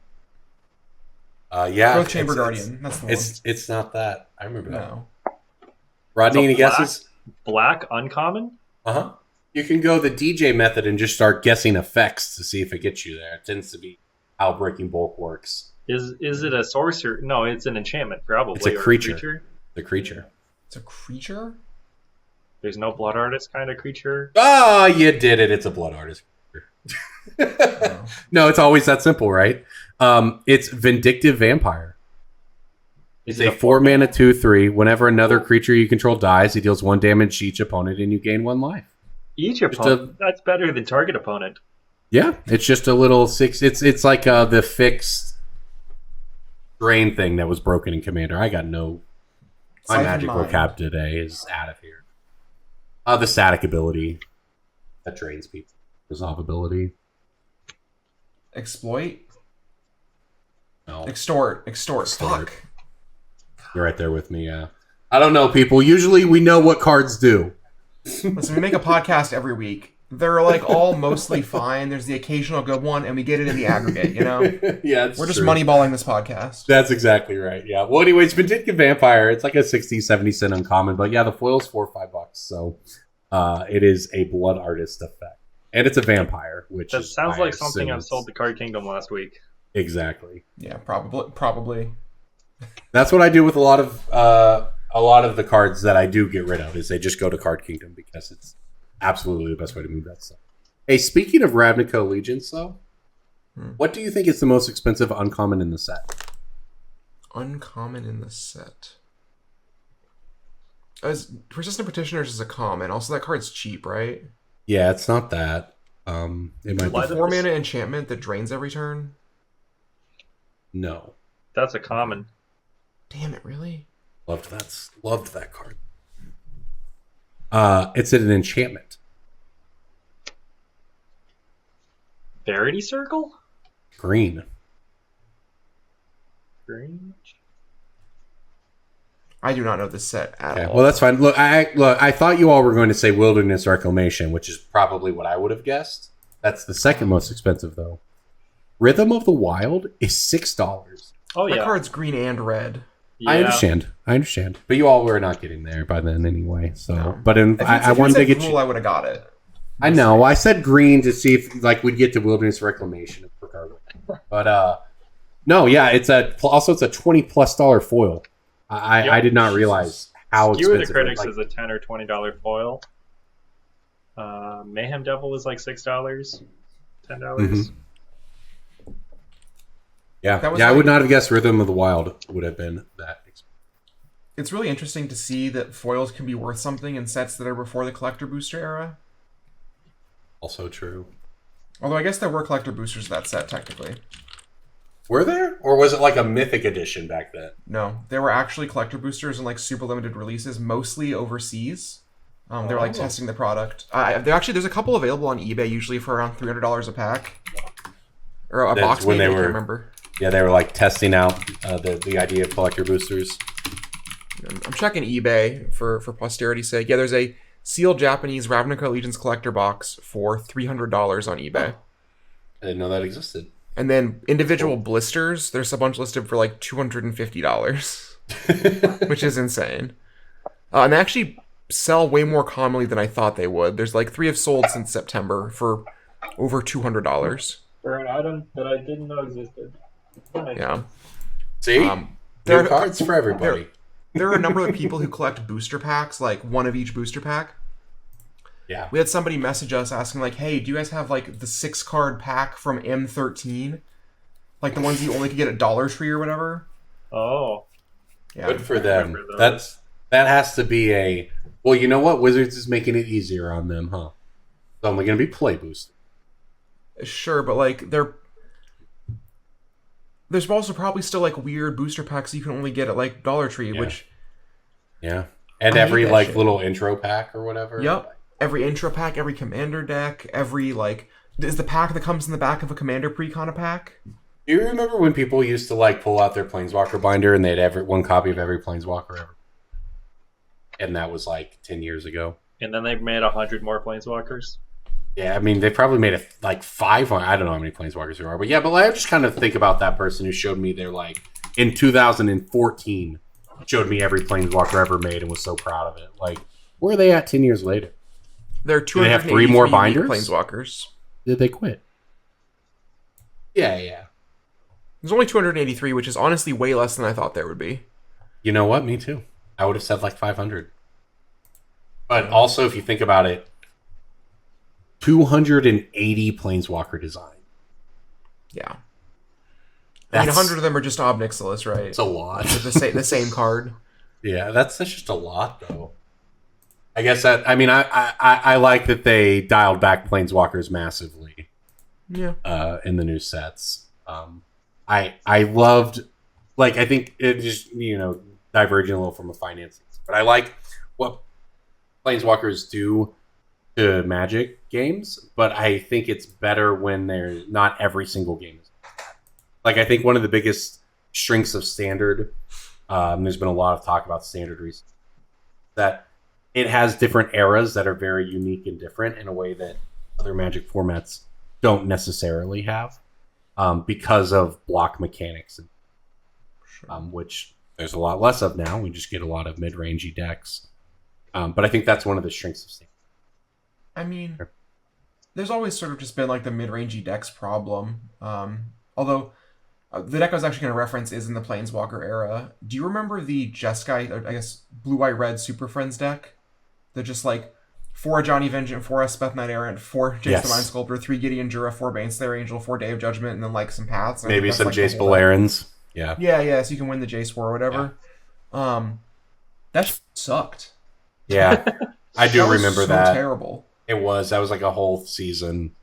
[SPEAKER 6] Yeah.
[SPEAKER 7] Growth Chamber Guardian. That's the one.
[SPEAKER 6] It's not that. I remember that.
[SPEAKER 7] No.
[SPEAKER 6] Rodney, any guesses?
[SPEAKER 8] Black uncommon?
[SPEAKER 6] Uh-huh. You can go the DJ method and just start guessing effects to see if it gets you there. It tends to be how Breaking Bulk works.
[SPEAKER 8] Is it a sorcerer? No, it's an enchantment, probably.
[SPEAKER 6] It's a creature. The creature.
[SPEAKER 7] It's a creature?
[SPEAKER 8] There's no blood artist kind of creature?
[SPEAKER 6] Ah, you did it. It's a blood artist.
[SPEAKER 7] No.
[SPEAKER 6] No, it's always that simple, right? It's Vindictive Vampire. It's a 4-mana 2/3. Whenever another creature you control dies, he deals 1 damage to each opponent and you gain 1 life.
[SPEAKER 8] Each opponent? That's better than target opponent.
[SPEAKER 6] Yeah, it's just a little 6. It's like the fixed drain thing that was broken in Commander. I got no... My magic vocab today is out of here. The static ability that drains people. Resolve ability.
[SPEAKER 7] Exploit?
[SPEAKER 6] No.
[SPEAKER 7] Extort. Fuck.
[SPEAKER 6] You're right there with me, yeah. I don't know, people. Usually we know what cards do.
[SPEAKER 7] Listen, we make a podcast every week. They're like all mostly fine. There's the occasional good one, and we get it in the aggregate, you know?
[SPEAKER 6] Yeah,
[SPEAKER 7] we're just moneyballing this podcast.
[SPEAKER 6] That's exactly right, yeah. Well, anyways, Vindictive Vampire, it's like a 60, 70 cent uncommon, but yeah, the foil's $4 or $5, so it is a blood artist effect. And it's a vampire, which
[SPEAKER 8] that
[SPEAKER 6] is...
[SPEAKER 8] sounds like something I've sold to Card Kingdom last week.
[SPEAKER 6] Exactly.
[SPEAKER 7] Yeah, probably.
[SPEAKER 6] That's what I do with a lot of the cards that I do get rid of, is they just go to Card Kingdom because it's absolutely the best way to move that stuff. Hey, speaking of Ravnica Allegiance, though, what do you think is the most expensive uncommon in the set?
[SPEAKER 7] Uncommon in the set. Persistent Petitioners is a common. Also, that card's cheap, right?
[SPEAKER 6] Yeah, it's not that. It might be
[SPEAKER 7] 4-mana enchantment that drains every turn.
[SPEAKER 6] No,
[SPEAKER 8] that's a common.
[SPEAKER 7] Damn it! Really?
[SPEAKER 6] Loved that card. It's an enchantment.
[SPEAKER 8] Verity Circle?
[SPEAKER 6] Green.
[SPEAKER 7] I do not know this set at all.
[SPEAKER 6] Well, that's fine. Look, I thought you all were going to say Wilderness Reclamation, which is probably what I would have guessed. That's the second most expensive, though. Rhythm of the Wild is $6.
[SPEAKER 8] Oh, yeah.
[SPEAKER 7] That card's green and red.
[SPEAKER 6] Yeah. I understand. But you all were not getting there by then anyway. So, no. But I wanted to get
[SPEAKER 7] you. I would have got it.
[SPEAKER 6] I know. I said green to see if we'd get to Wilderness Reclamation. But no, yeah, it's a $20+ foil. I did not realize how expensive.
[SPEAKER 8] Skewer the Critics is a $10 or $20 foil. Mayhem Devil is like $6, $10.
[SPEAKER 6] Mm-hmm. Yeah, I would not have guessed Rhythm of the Wild would have been that expensive.
[SPEAKER 7] It's really interesting to see that foils can be worth something in sets that are before the collector booster era.
[SPEAKER 6] Also true.
[SPEAKER 7] Although I guess there were collector boosters in that set, technically.
[SPEAKER 6] Were there? Or was it like a mythic edition back then?
[SPEAKER 7] No, there were actually collector boosters and like super limited releases, mostly overseas. They were like testing the product. There's a couple available on eBay, usually for around $300 a pack. Or a box, maybe, I can't remember.
[SPEAKER 6] Yeah, they were like testing out the idea of collector boosters.
[SPEAKER 7] I'm checking eBay for posterity's sake. Yeah, there's a sealed Japanese Ravnica Allegiance collector box for $300 on eBay.
[SPEAKER 6] I didn't know that existed.
[SPEAKER 7] And then individual blisters, there's a bunch listed for like $250, which is insane. And they actually sell way more commonly than I thought they would. There's like 3 have sold since September for over $200.
[SPEAKER 8] For an item that I didn't know existed.
[SPEAKER 7] Yeah.
[SPEAKER 6] See? There are cards for everybody.
[SPEAKER 7] There are a number of people who collect booster packs, like one of each booster pack.
[SPEAKER 6] Yeah.
[SPEAKER 7] We had somebody message us asking, like, hey, do you guys have, like, the 6-card pack from M13? Like, the ones you only could get at Dollar Tree or whatever?
[SPEAKER 8] Oh.
[SPEAKER 6] Yeah, good for them. That has to be a... Well, you know what? Wizards is making it easier on them, huh? It's only going to be play boost.
[SPEAKER 7] Sure, but, like, they're... there's also probably still like weird booster packs you can only get at like Dollar Tree, which
[SPEAKER 6] and
[SPEAKER 7] I
[SPEAKER 6] every
[SPEAKER 7] hate that
[SPEAKER 6] like
[SPEAKER 7] shit.
[SPEAKER 6] little intro pack or whatever.
[SPEAKER 7] Yep. Every intro pack, every commander deck, every like is the pack that comes in the back of a commander precon a pack?
[SPEAKER 6] Do you remember when people used to like pull out their Planeswalker binder and they had one copy of every Planeswalker ever? And that was like 10 years ago.
[SPEAKER 8] And then they made 100 more planeswalkers.
[SPEAKER 6] Yeah, I mean, they probably made it like 500. I don't know how many Planeswalkers there are. But yeah, but I just kind of think about that person who showed me their, like, in 2014, showed me every Planeswalker ever made and was so proud of it. Like, where are they at 10 years later?
[SPEAKER 7] There are
[SPEAKER 6] Do they have 3 more binders?
[SPEAKER 7] Planeswalkers.
[SPEAKER 6] Did they quit? Yeah.
[SPEAKER 7] There's only 283, which is honestly way less than I thought there would be.
[SPEAKER 6] You know what? Me too. I would have said like 500. But also, if you think about it, 280 Planeswalker design.
[SPEAKER 7] Yeah. I mean, 100 of them are just Ob Nixilis, right?
[SPEAKER 6] It's a lot.
[SPEAKER 7] the same card.
[SPEAKER 6] Yeah, that's just a lot, though. I guess I like that they dialed back Planeswalkers massively.
[SPEAKER 7] Yeah.
[SPEAKER 6] In the new sets. I loved, like, I think it just, diverging a little from a finance, but I like what Planeswalkers do to Magic games, but I think it's better when they're not every single game. Like, I think one of the biggest strengths of Standard, there's been a lot of talk about Standard recently, that it has different eras that are very unique and different in a way that other Magic formats don't necessarily have, because of block mechanics, which there's a lot less of now. We just get a lot of mid-rangey decks. But I think that's one of the strengths of Standard.
[SPEAKER 7] I mean, there's always sort of just been like the mid-rangey decks problem. Although the deck I was actually going to reference is in the Planeswalker era. Do you remember the Jeskai, or I guess Blue-White-Red Super Friends deck? They're just like 4 Johnny Vengeance, 4 Espeth Knight Errant, 4 Jace the Mind Sculptor, 3 Gideon Jura, 4 Baneslayer Angel, 4 Day of Judgment, and then like some paths.
[SPEAKER 6] Maybe some Jace Balerans. Yeah.
[SPEAKER 7] Yeah, so you can win the Jace War or whatever.
[SPEAKER 6] Yeah.
[SPEAKER 7] That sucked.
[SPEAKER 6] Yeah, I do remember that.
[SPEAKER 7] So terrible.
[SPEAKER 6] That was like a whole season.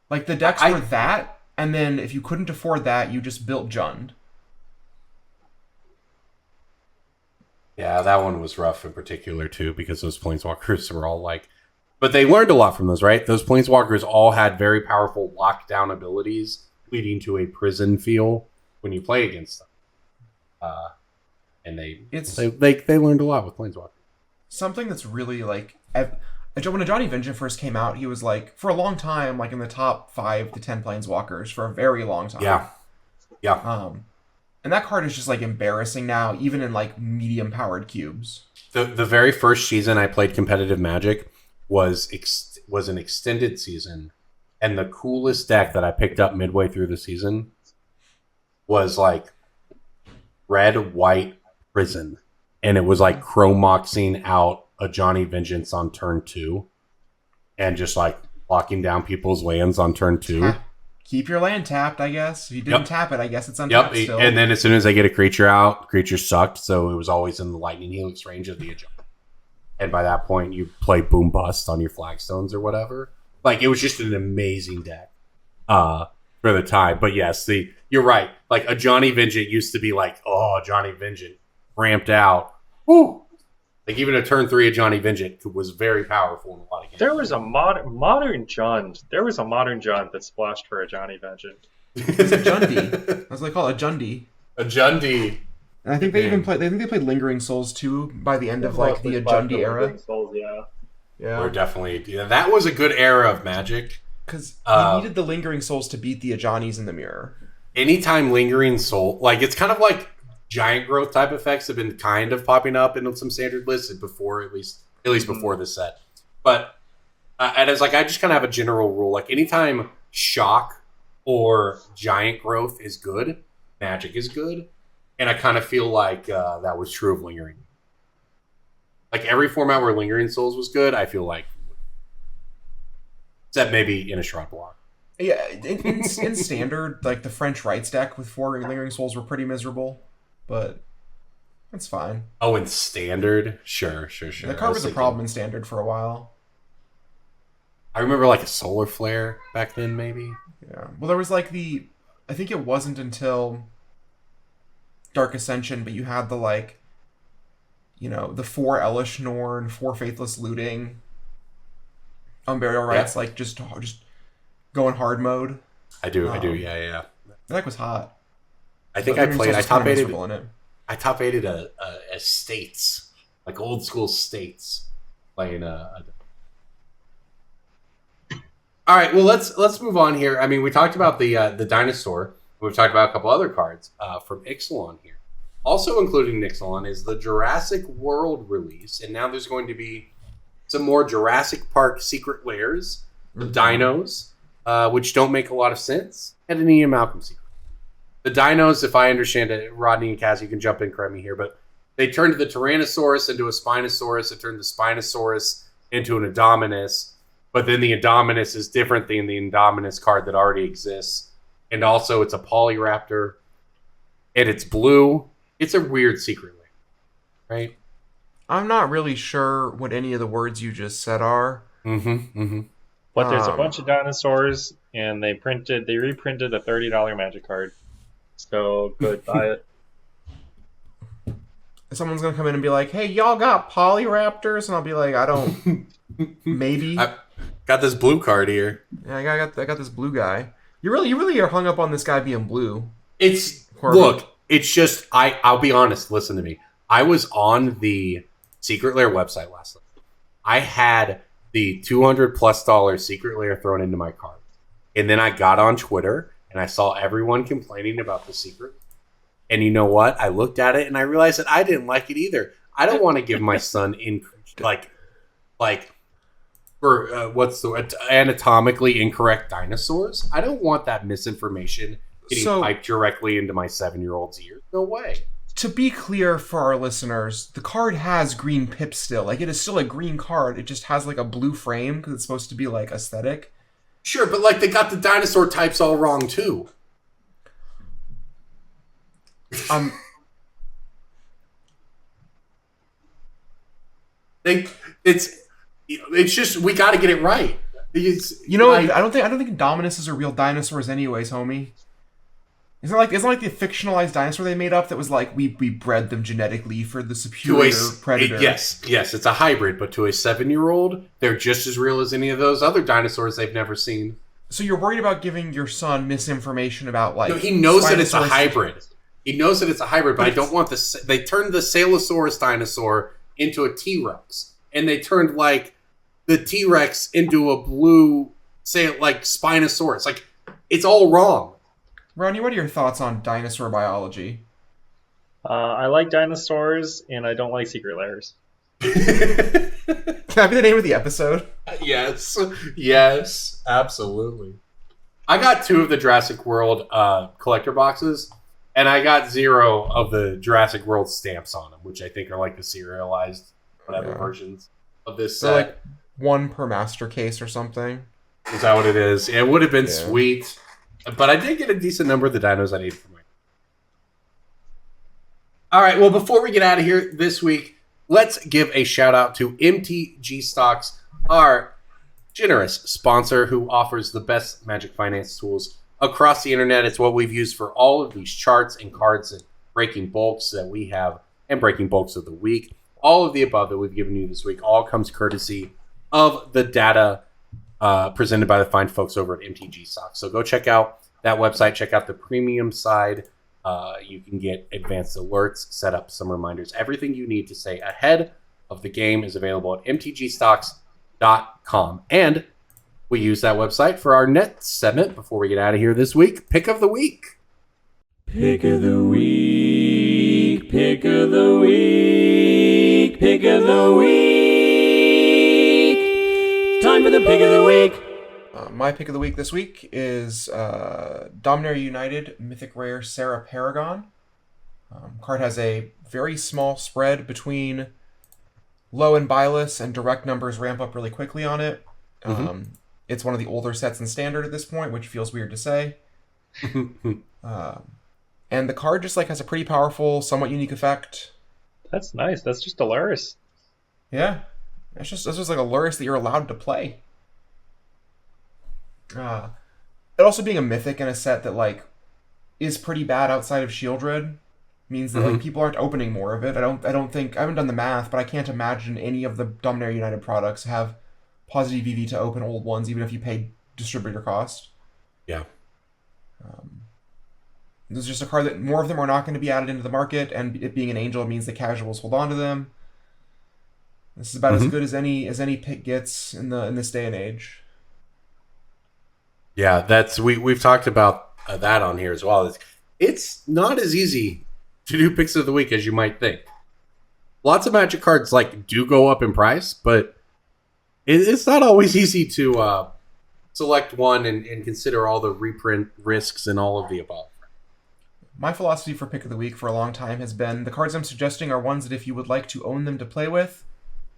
[SPEAKER 7] Like, the decks were that, and then if you couldn't afford that, you just built Jund.
[SPEAKER 6] Yeah, that one was rough in particular, too, because those Planeswalkers were all like... But they learned a lot from those, right? Those Planeswalkers all had very powerful lockdown abilities, leading to a prison feel when you play against them. And they learned a lot with Planeswalkers.
[SPEAKER 7] Something that's really, like... When Johnny Vengeance first came out, he was, like, for a long time, like, in the top 5 to 10 Planeswalkers for a very long time.
[SPEAKER 6] Yeah.
[SPEAKER 7] And that card is just, like, embarrassing now, even in, like, medium-powered cubes.
[SPEAKER 6] The very first season I played competitive Magic was an extended season, and the coolest deck that I picked up midway through the season was, like, Red-White Prison. And it was, like, Chromoxing out a Johnny Vengeance on turn 2, and just, like, locking down people's lands on turn 2.
[SPEAKER 7] Keep your land tapped, I guess. If you didn't tap it, I guess it's untapped still.
[SPEAKER 6] And then as soon as I get a creature out, creature sucked, so it was always in the Lightning Helix range of the adjust. And by that point, you play Boom Bust on your flagstones or whatever. Like, it was just an amazing deck for the time. But yes, you're right. Like, a Johnny Vengeance used to be like, oh, Johnny Vengeance ramped out. Woo! Like, even a turn 3 of Johnny Vengeance was very powerful in a lot of games.
[SPEAKER 8] There was a modern Jund. There was a modern Jund that splashed for a Johnny Vengeance.
[SPEAKER 7] It's a Jundy. That's what they call it, a Jundy.
[SPEAKER 6] A Jundy.
[SPEAKER 7] And I think they even played. I think they played Lingering Souls too by the end of like the Jundy era.
[SPEAKER 8] Souls,
[SPEAKER 6] yeah. Or definitely. Yeah, that was a good era of Magic.
[SPEAKER 7] Because you needed the Lingering Souls to beat the Ajani's in the mirror.
[SPEAKER 6] Anytime Lingering Soul, like, it's kind of like giant growth type effects have been kind of popping up in some standard lists before, at least before this set. But and it's like, I just kind of have a general rule, like, anytime shock or giant growth is good, Magic is good, and I kind of feel like that was true of Lingering. Like, every format where Lingering Souls was good, I feel like, except maybe in a Shroud block.
[SPEAKER 7] Yeah, in standard, like, the French Rights deck with 4 Lingering Souls were pretty miserable. But that's fine.
[SPEAKER 6] Oh, in standard? Sure.
[SPEAKER 7] The card was a problem in standard for a while.
[SPEAKER 6] I remember, like, a Solar Flare back then, maybe.
[SPEAKER 7] Yeah. Well, there was, like, I think it wasn't until Dark Ascension, but you had the like, the 4 Elish Norn, 4 Faithless Looting, Unburial Rites, like just going hard mode.
[SPEAKER 6] I do, yeah.
[SPEAKER 7] That deck was hot.
[SPEAKER 6] I think I top eighted a states, like old school states, playing All right, well let's move on here. I mean, we talked about the dinosaur. We've talked about a couple other cards from Ixalan here. Also including Ixalan is the Jurassic World release, and now there's going to be some more Jurassic Park secret lairs, the Dinos, which don't make a lot of sense, and an Ian Malcolm secret. The Dinos, if I understand it, Rodney and Cassie, you can jump in, correct me here, but they turned the Tyrannosaurus into a Spinosaurus. It turned the Spinosaurus into an Indominus, but then the Indominus is different than the Indominus card that already exists. And also, it's a Polyraptor, and it's blue. It's a weird secret lair, right?
[SPEAKER 7] I'm not really sure what any of the words you just said are.
[SPEAKER 8] But there's a bunch of dinosaurs, and they reprinted a $30 Magic card. So good, buy it.
[SPEAKER 7] Someone's gonna come in and be like, "Hey, y'all got Polyraptors?" And I'll be like, "I don't." Maybe.
[SPEAKER 6] I got this blue card here.
[SPEAKER 7] Yeah, I got this blue guy. You really are hung up on this guy being blue.
[SPEAKER 6] Corbin. Look, it's just I'll be honest. Listen to me. I was on the Secret Lair website last night. I had the $200+ Secret Lair thrown into my cart, and then I got on Twitter and I saw everyone complaining about the secret. And you know what? I looked at it and I realized that I didn't like it either. I don't want to give my son anatomically incorrect dinosaurs. I don't want that misinformation getting piped directly into my 7-year-old's ear. No way.
[SPEAKER 7] To be clear for our listeners, the card has green pips still. Like, it is still a green card. It just has like a blue frame because it's supposed to be like aesthetic.
[SPEAKER 6] Sure, but like they got the dinosaur types all wrong too. It's just we got to get it right.
[SPEAKER 7] I don't think Indominus are real dinosaurs, anyways, homie. It's not like the fictionalized dinosaur they made up that was like we bred them genetically for the superior predator.
[SPEAKER 6] Yes, it's a hybrid, but to a 7-year-old, they're just as real as any of those other dinosaurs they've never seen.
[SPEAKER 7] So you're worried about giving your son misinformation about like?
[SPEAKER 6] No, he knows that it's a hybrid. He knows that it's a hybrid, but I don't want the. They turned the Salosaurus dinosaur into a T-Rex, and they turned like the T-Rex into a blue, Spinosaurus. Like, it's all wrong.
[SPEAKER 7] Rodney, what are your thoughts on dinosaur biology?
[SPEAKER 8] I like dinosaurs, and I don't like secret lairs.
[SPEAKER 7] Can that be the name of the episode?
[SPEAKER 6] Yes, absolutely. I got 2 of the Jurassic World collector boxes, and I got 0 of the Jurassic World stamps on them, which I think are like the serialized versions of this set.
[SPEAKER 7] Like 1 per master case or something.
[SPEAKER 6] Is that what it is? It would have been sweet. But I did get a decent number of the dinos I needed for my. All right, well, before we get out of here this week, let's give a shout out to MTG Stocks, our generous sponsor who offers the best Magic Finance tools across the internet. It's what we've used for all of these charts and cards and breaking bulks that we have and breaking bulks of the week. All of the above that we've given you this week all comes courtesy of the data presented by the fine folks over at MTG Stocks. So go check out that website. Check out the premium side. You can get advanced alerts, set up some reminders. Everything you need to stay ahead of the game is available at mtgstocks.com. And we use that website for our next segment before we get out of here this week. Pick of the week.
[SPEAKER 11] Pick of the week. Pick of the week. Pick of the week. Time for the pick of the week.
[SPEAKER 7] My pick of the week this week is Dominaria United Mythic Rare Sarah Paragon. Card has a very small spread between low and byless, and direct numbers ramp up really quickly on it. It's one of the older sets in Standard at this point, which feels weird to say. And the card just has a pretty powerful, somewhat unique effect.
[SPEAKER 8] That's nice. That's just a Lairs.
[SPEAKER 7] Yeah. That's just like a Lairs that you're allowed to play. It also being a mythic in a set that is pretty bad outside of Shieldred means that like people aren't opening more of it. I haven't done the math, but I can't imagine any of the Dominaria United products have positive EV to open old ones, even if you pay distributor cost.
[SPEAKER 6] Yeah.
[SPEAKER 7] This is just a card that more of them are not going to be added into the market, and it being an angel means the casuals hold on to them. This is about as good as any pick gets in this day and age.
[SPEAKER 6] Yeah, we've talked about that on here as well. It's not as easy to do picks of the week as you might think. Lots of Magic cards do go up in price, but it's not always easy to select one and consider all the reprint risks and all of the above.
[SPEAKER 7] My philosophy for pick of the week for a long time has been the cards I'm suggesting are ones that if you would like to own them to play with,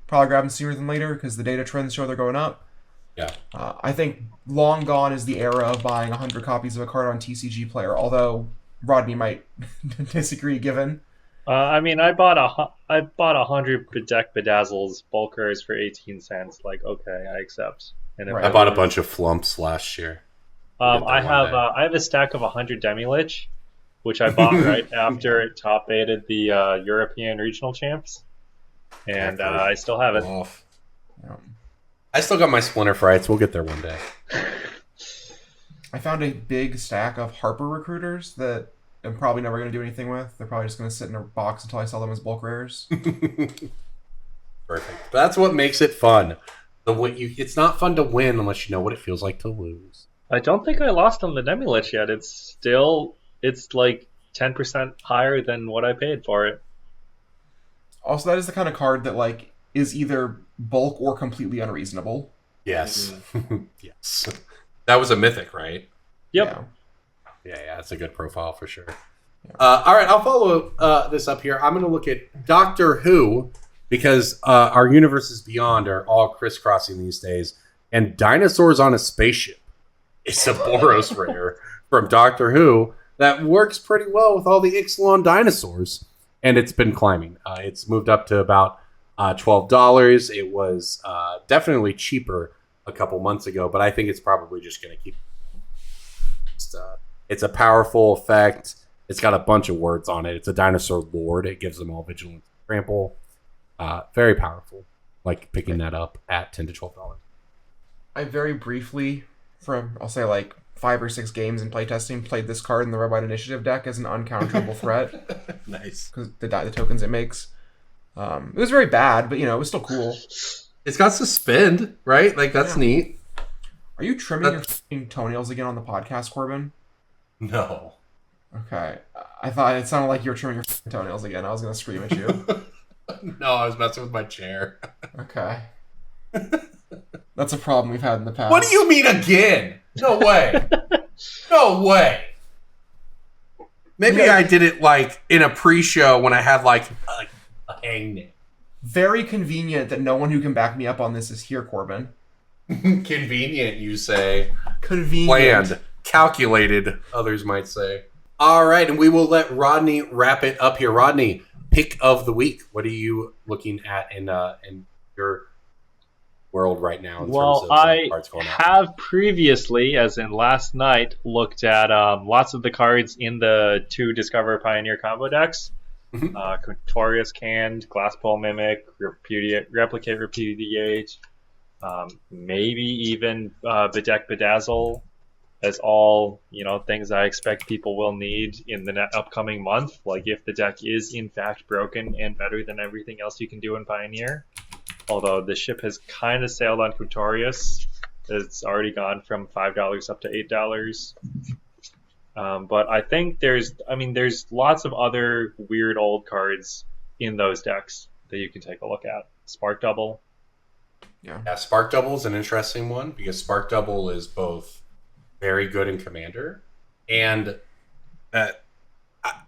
[SPEAKER 7] probably grab them sooner than later because the data trends show they're going up.
[SPEAKER 6] Yeah.
[SPEAKER 7] I think long gone is the era of buying 100 copies of a card on TCG Player, although Rodney might disagree given.
[SPEAKER 8] I mean, I bought 100 Bedeck Bedazzles bulk rares for 18 cents. Like, okay, I accept. And
[SPEAKER 6] I bought a bunch of flumps last year.
[SPEAKER 8] I have a stack of 100 Demilich, which I bought right after it top 8'd the European regional champs, and I still have it.
[SPEAKER 6] I still got my Splinter Frights. We'll get there one day.
[SPEAKER 7] I found a big stack of Harper recruiters that I'm probably never going to do anything with. They're probably just going to sit in a box until I sell them as bulk rares.
[SPEAKER 6] Perfect. That's what makes it fun. It's not fun to win unless you know what it feels like to lose.
[SPEAKER 8] I don't think I lost on the Demilich yet. It's like 10% higher than what I paid for it.
[SPEAKER 7] Also, that is the kind of card that is either bulk or completely unreasonable.
[SPEAKER 6] Yes. Yes. That was a mythic, right?
[SPEAKER 8] Yep.
[SPEAKER 6] Yeah, that's a good profile for sure. Yeah. All right, I'll follow this up here. I'm going to look at Doctor Who because our universes beyond are all crisscrossing these days. And Dinosaurs on a Spaceship is a Boros rare from Doctor Who that works pretty well with all the Ixalan dinosaurs. And it's been climbing. It's moved up to about $12. It was definitely cheaper a couple months ago, but I think it's probably just going to keep. It's a powerful effect. It's got a bunch of words on it. It's a dinosaur lord. It gives them all vigilance, trample. Very powerful. Like picking that up at $10 to $12.
[SPEAKER 7] I very briefly, I'll say 5 or 6 games in playtesting, played this card in the Red White Initiative deck as an uncounterable threat.
[SPEAKER 6] Nice.
[SPEAKER 7] Because the tokens it makes. It was very bad, but it was still cool.
[SPEAKER 6] It's got suspend, right? That's neat.
[SPEAKER 7] Are you trimming your f***ing toenails again on the podcast, Corbin?
[SPEAKER 6] No.
[SPEAKER 7] Okay. I thought it sounded like you were trimming your f***ing toenails again. I was going to scream at you.
[SPEAKER 6] No, I was messing with my chair.
[SPEAKER 7] Okay. That's a problem we've had in the past.
[SPEAKER 6] What do you mean again? No way. No way. Maybe I did it in a pre-show when I had a hangnail.
[SPEAKER 7] Very convenient that no one who can back me up on this is here, Corbin.
[SPEAKER 6] Convenient, you say.
[SPEAKER 7] Convenient.
[SPEAKER 6] Planned. Calculated, others might say. All right, and we will let Rodney wrap it up here. Rodney, pick of the week. What are you looking at in your world right now?
[SPEAKER 8] Well, I have previously, as in last night, looked at lots of the cards in the 2 Discover Pioneer combo decks. Cotorius Canned, Glasspole Mimic, Replicate Repudiate, maybe even Bedeck Bedazzle, as all things I expect people will need in the upcoming month. If the deck is in fact broken and better than everything else you can do in Pioneer. Although the ship has kind of sailed on Cotorius, it's already gone from $5 up to $8. But I think there's lots of other weird old cards in those decks that you can take a look at. Spark Double.
[SPEAKER 6] Yeah, Spark Double is an interesting one because Spark Double is both very good in Commander and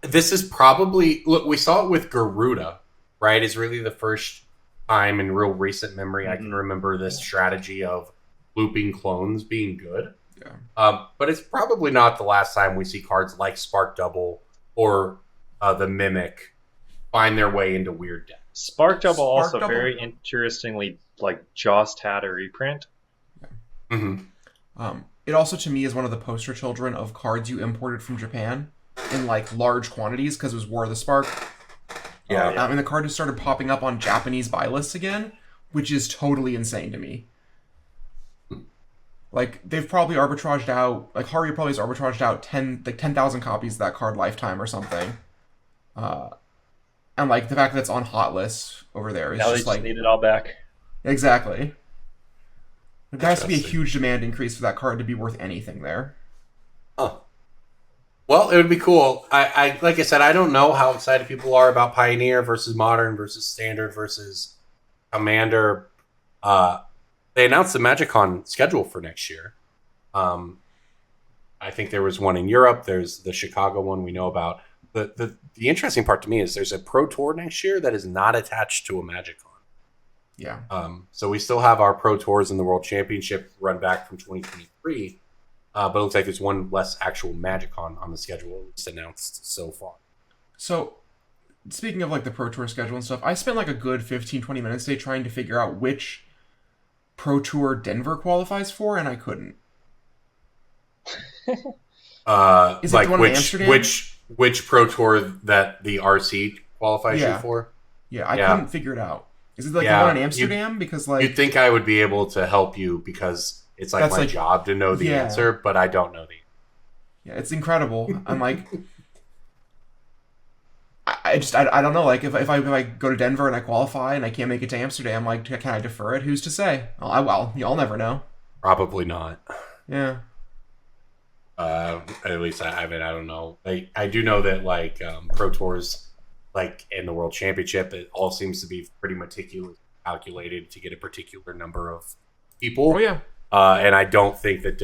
[SPEAKER 6] this is probably, look, we saw it with Garuda, right? Is really the first time in real recent memory I can remember this strategy of looping clones being good.
[SPEAKER 7] Yeah.
[SPEAKER 6] But it's probably not the last time we see cards like Spark Double or the Mimic find their way into weird decks.
[SPEAKER 8] Spark Double very interestingly just had a reprint.
[SPEAKER 7] Yeah. It also to me is one of the poster children of cards you imported from Japan. in like large quantities because it was War of the Spark.
[SPEAKER 6] Yeah.
[SPEAKER 7] And the card just started popping up on Japanese buy lists again, which is totally insane to me. Like, they've probably arbitraged out, like, Haru probably has arbitraged out 10,000 copies of that card lifetime or something. And, like, the fact that it's on hot lists over there is
[SPEAKER 8] Now they
[SPEAKER 7] just, like...
[SPEAKER 8] need it all back.
[SPEAKER 7] Exactly. There has to be a huge demand increase for that card to be worth anything there.
[SPEAKER 6] Huh. Well, it would be cool. I like I said, I don't know how excited people are about Pioneer versus Modern versus Standard versus Commander. They announced the MagicCon schedule for next year. I think there was one in Europe. There's the Chicago one we know about. The interesting part to me is there's a Pro Tour next year that is not attached to a MagicCon.
[SPEAKER 7] Yeah.
[SPEAKER 6] So we still have our Pro Tours in the World Championship run back from 2023. But it looks like there's one less actual MagicCon on the schedule, at least announced so far.
[SPEAKER 7] So, speaking of like the Pro Tour schedule and stuff, I spent like a good 15-20 minutes today trying to figure out which Pro Tour Denver qualifies for, and I couldn't.
[SPEAKER 6] Is
[SPEAKER 7] it
[SPEAKER 6] like
[SPEAKER 7] the one in Amsterdam?
[SPEAKER 6] which Pro Tour that the RC qualifies you for?
[SPEAKER 7] Yeah, I couldn't figure it out. Is it like the one in Amsterdam? Because like
[SPEAKER 6] you'd think I would be able to help you because it's like my job to know the answer, but I don't know the answer.
[SPEAKER 7] Yeah, it's incredible. I'm like, I don't know. Like if I go to Denver and I qualify and I can't make it to Amsterdam, like can I defer it? Who's to say? Well, y'all never know.
[SPEAKER 6] Probably not.
[SPEAKER 7] Yeah.
[SPEAKER 6] At least I mean I don't know. I do know that like Pro Tours, like in the World Championship, it all seems to be pretty meticulously calculated to get a particular number of people.
[SPEAKER 7] Oh yeah.
[SPEAKER 6] And I don't think that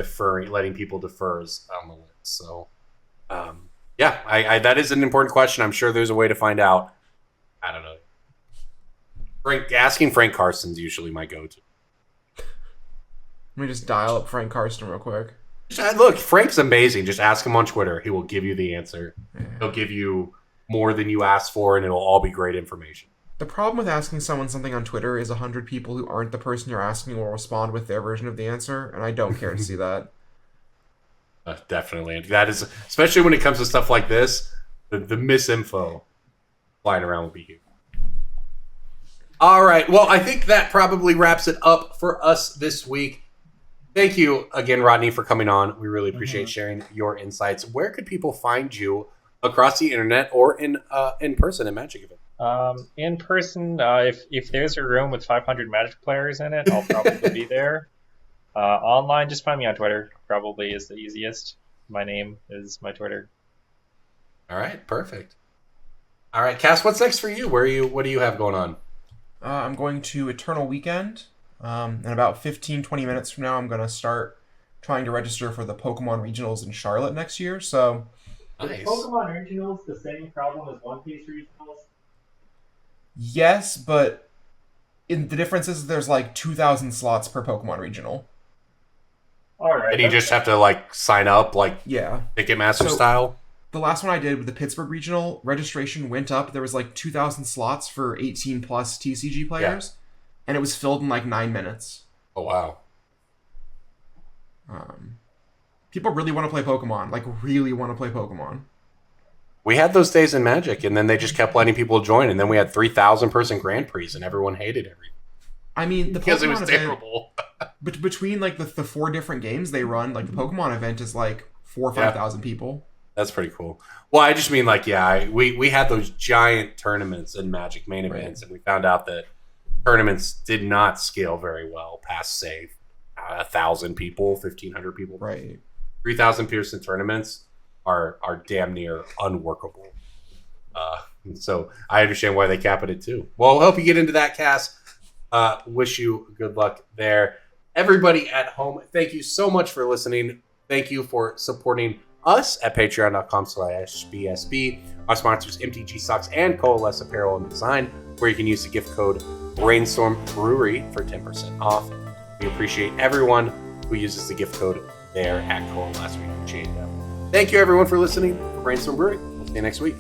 [SPEAKER 6] letting people defer is on the list. So, yeah, I that is an important question. I'm sure there's a way to find out. I don't know. Asking Frank Carson's usually my go-to.
[SPEAKER 7] Let me just dial up Frank Carson real quick.
[SPEAKER 6] Look, Frank's amazing. Just ask him on Twitter. He will give you the answer. Yeah. He'll give you more than you asked for, and it'll all be great information.
[SPEAKER 7] The problem with asking someone something on Twitter is 100 people who aren't the person you're asking will respond with their version of the answer, and I don't care to see that.
[SPEAKER 6] Definitely. That is, especially when it comes to stuff like this, the misinfo flying around will be huge. All right. Well, I think that probably wraps it up for us this week. Thank you again, Rodney, for coming on. We really appreciate sharing your insights. Where could people find you across the internet or in person at Magic event?
[SPEAKER 8] In person, if there's a room with 500 Magic players in it, I'll probably be there. Online, just find me on Twitter. Probably is the easiest. My name is my Twitter.
[SPEAKER 6] All right, perfect. All right, Cass, what's next for you? What do you have going on?
[SPEAKER 7] I'm going to Eternal Weekend. In about 15-20 minutes from now, I'm going to start trying to register for the Pokemon Regionals in Charlotte next year. So,
[SPEAKER 8] nice. Is Pokemon Regionals the same problem as One Piece Regionals?
[SPEAKER 7] Yes, but the difference is there's like 2,000 slots per Pokemon Regional.
[SPEAKER 8] All right.
[SPEAKER 6] And you just have to like sign up, like Ticketmaster style.
[SPEAKER 7] The last one I did with the Pittsburgh Regional, registration went up. There was like 2,000 slots for 18 plus TCG players, and it was filled in like 9 minutes.
[SPEAKER 6] Oh wow!
[SPEAKER 7] People really want to play Pokemon. Like really want to play Pokemon.
[SPEAKER 6] We had those days in Magic, and then they just kept letting people join, and then we had 3,000 person Grand Prix, and everyone hated everything.
[SPEAKER 7] I mean, the
[SPEAKER 6] because
[SPEAKER 7] Pokemon
[SPEAKER 6] it was
[SPEAKER 7] event,
[SPEAKER 6] terrible.
[SPEAKER 7] But between like the 4 different games they run, like the Pokemon event is like 4,000 or 5,000 people.
[SPEAKER 6] That's pretty cool. Well, I just mean like, we had those giant tournaments in Magic main events, and we found out that tournaments did not scale very well past, say, 1,000 people, 1,500 people.
[SPEAKER 7] Right.
[SPEAKER 6] 3,000 person tournaments are damn near unworkable. So I understand why they cap it at 2. Well, we'll help you get into that, Cass. Wish you good luck there. Everybody at home, thank you so much for listening. Thank you for supporting us at patreon.com/BSB. Our sponsors, MTG Socks and Coalesce Apparel and Design, where you can use the gift code Brainstorm Brewery for 10% off. We appreciate everyone who uses the gift code there at Coalesce. We appreciate them. Thank you, everyone, for listening to Brainstorm Brewery. We'll see you next week.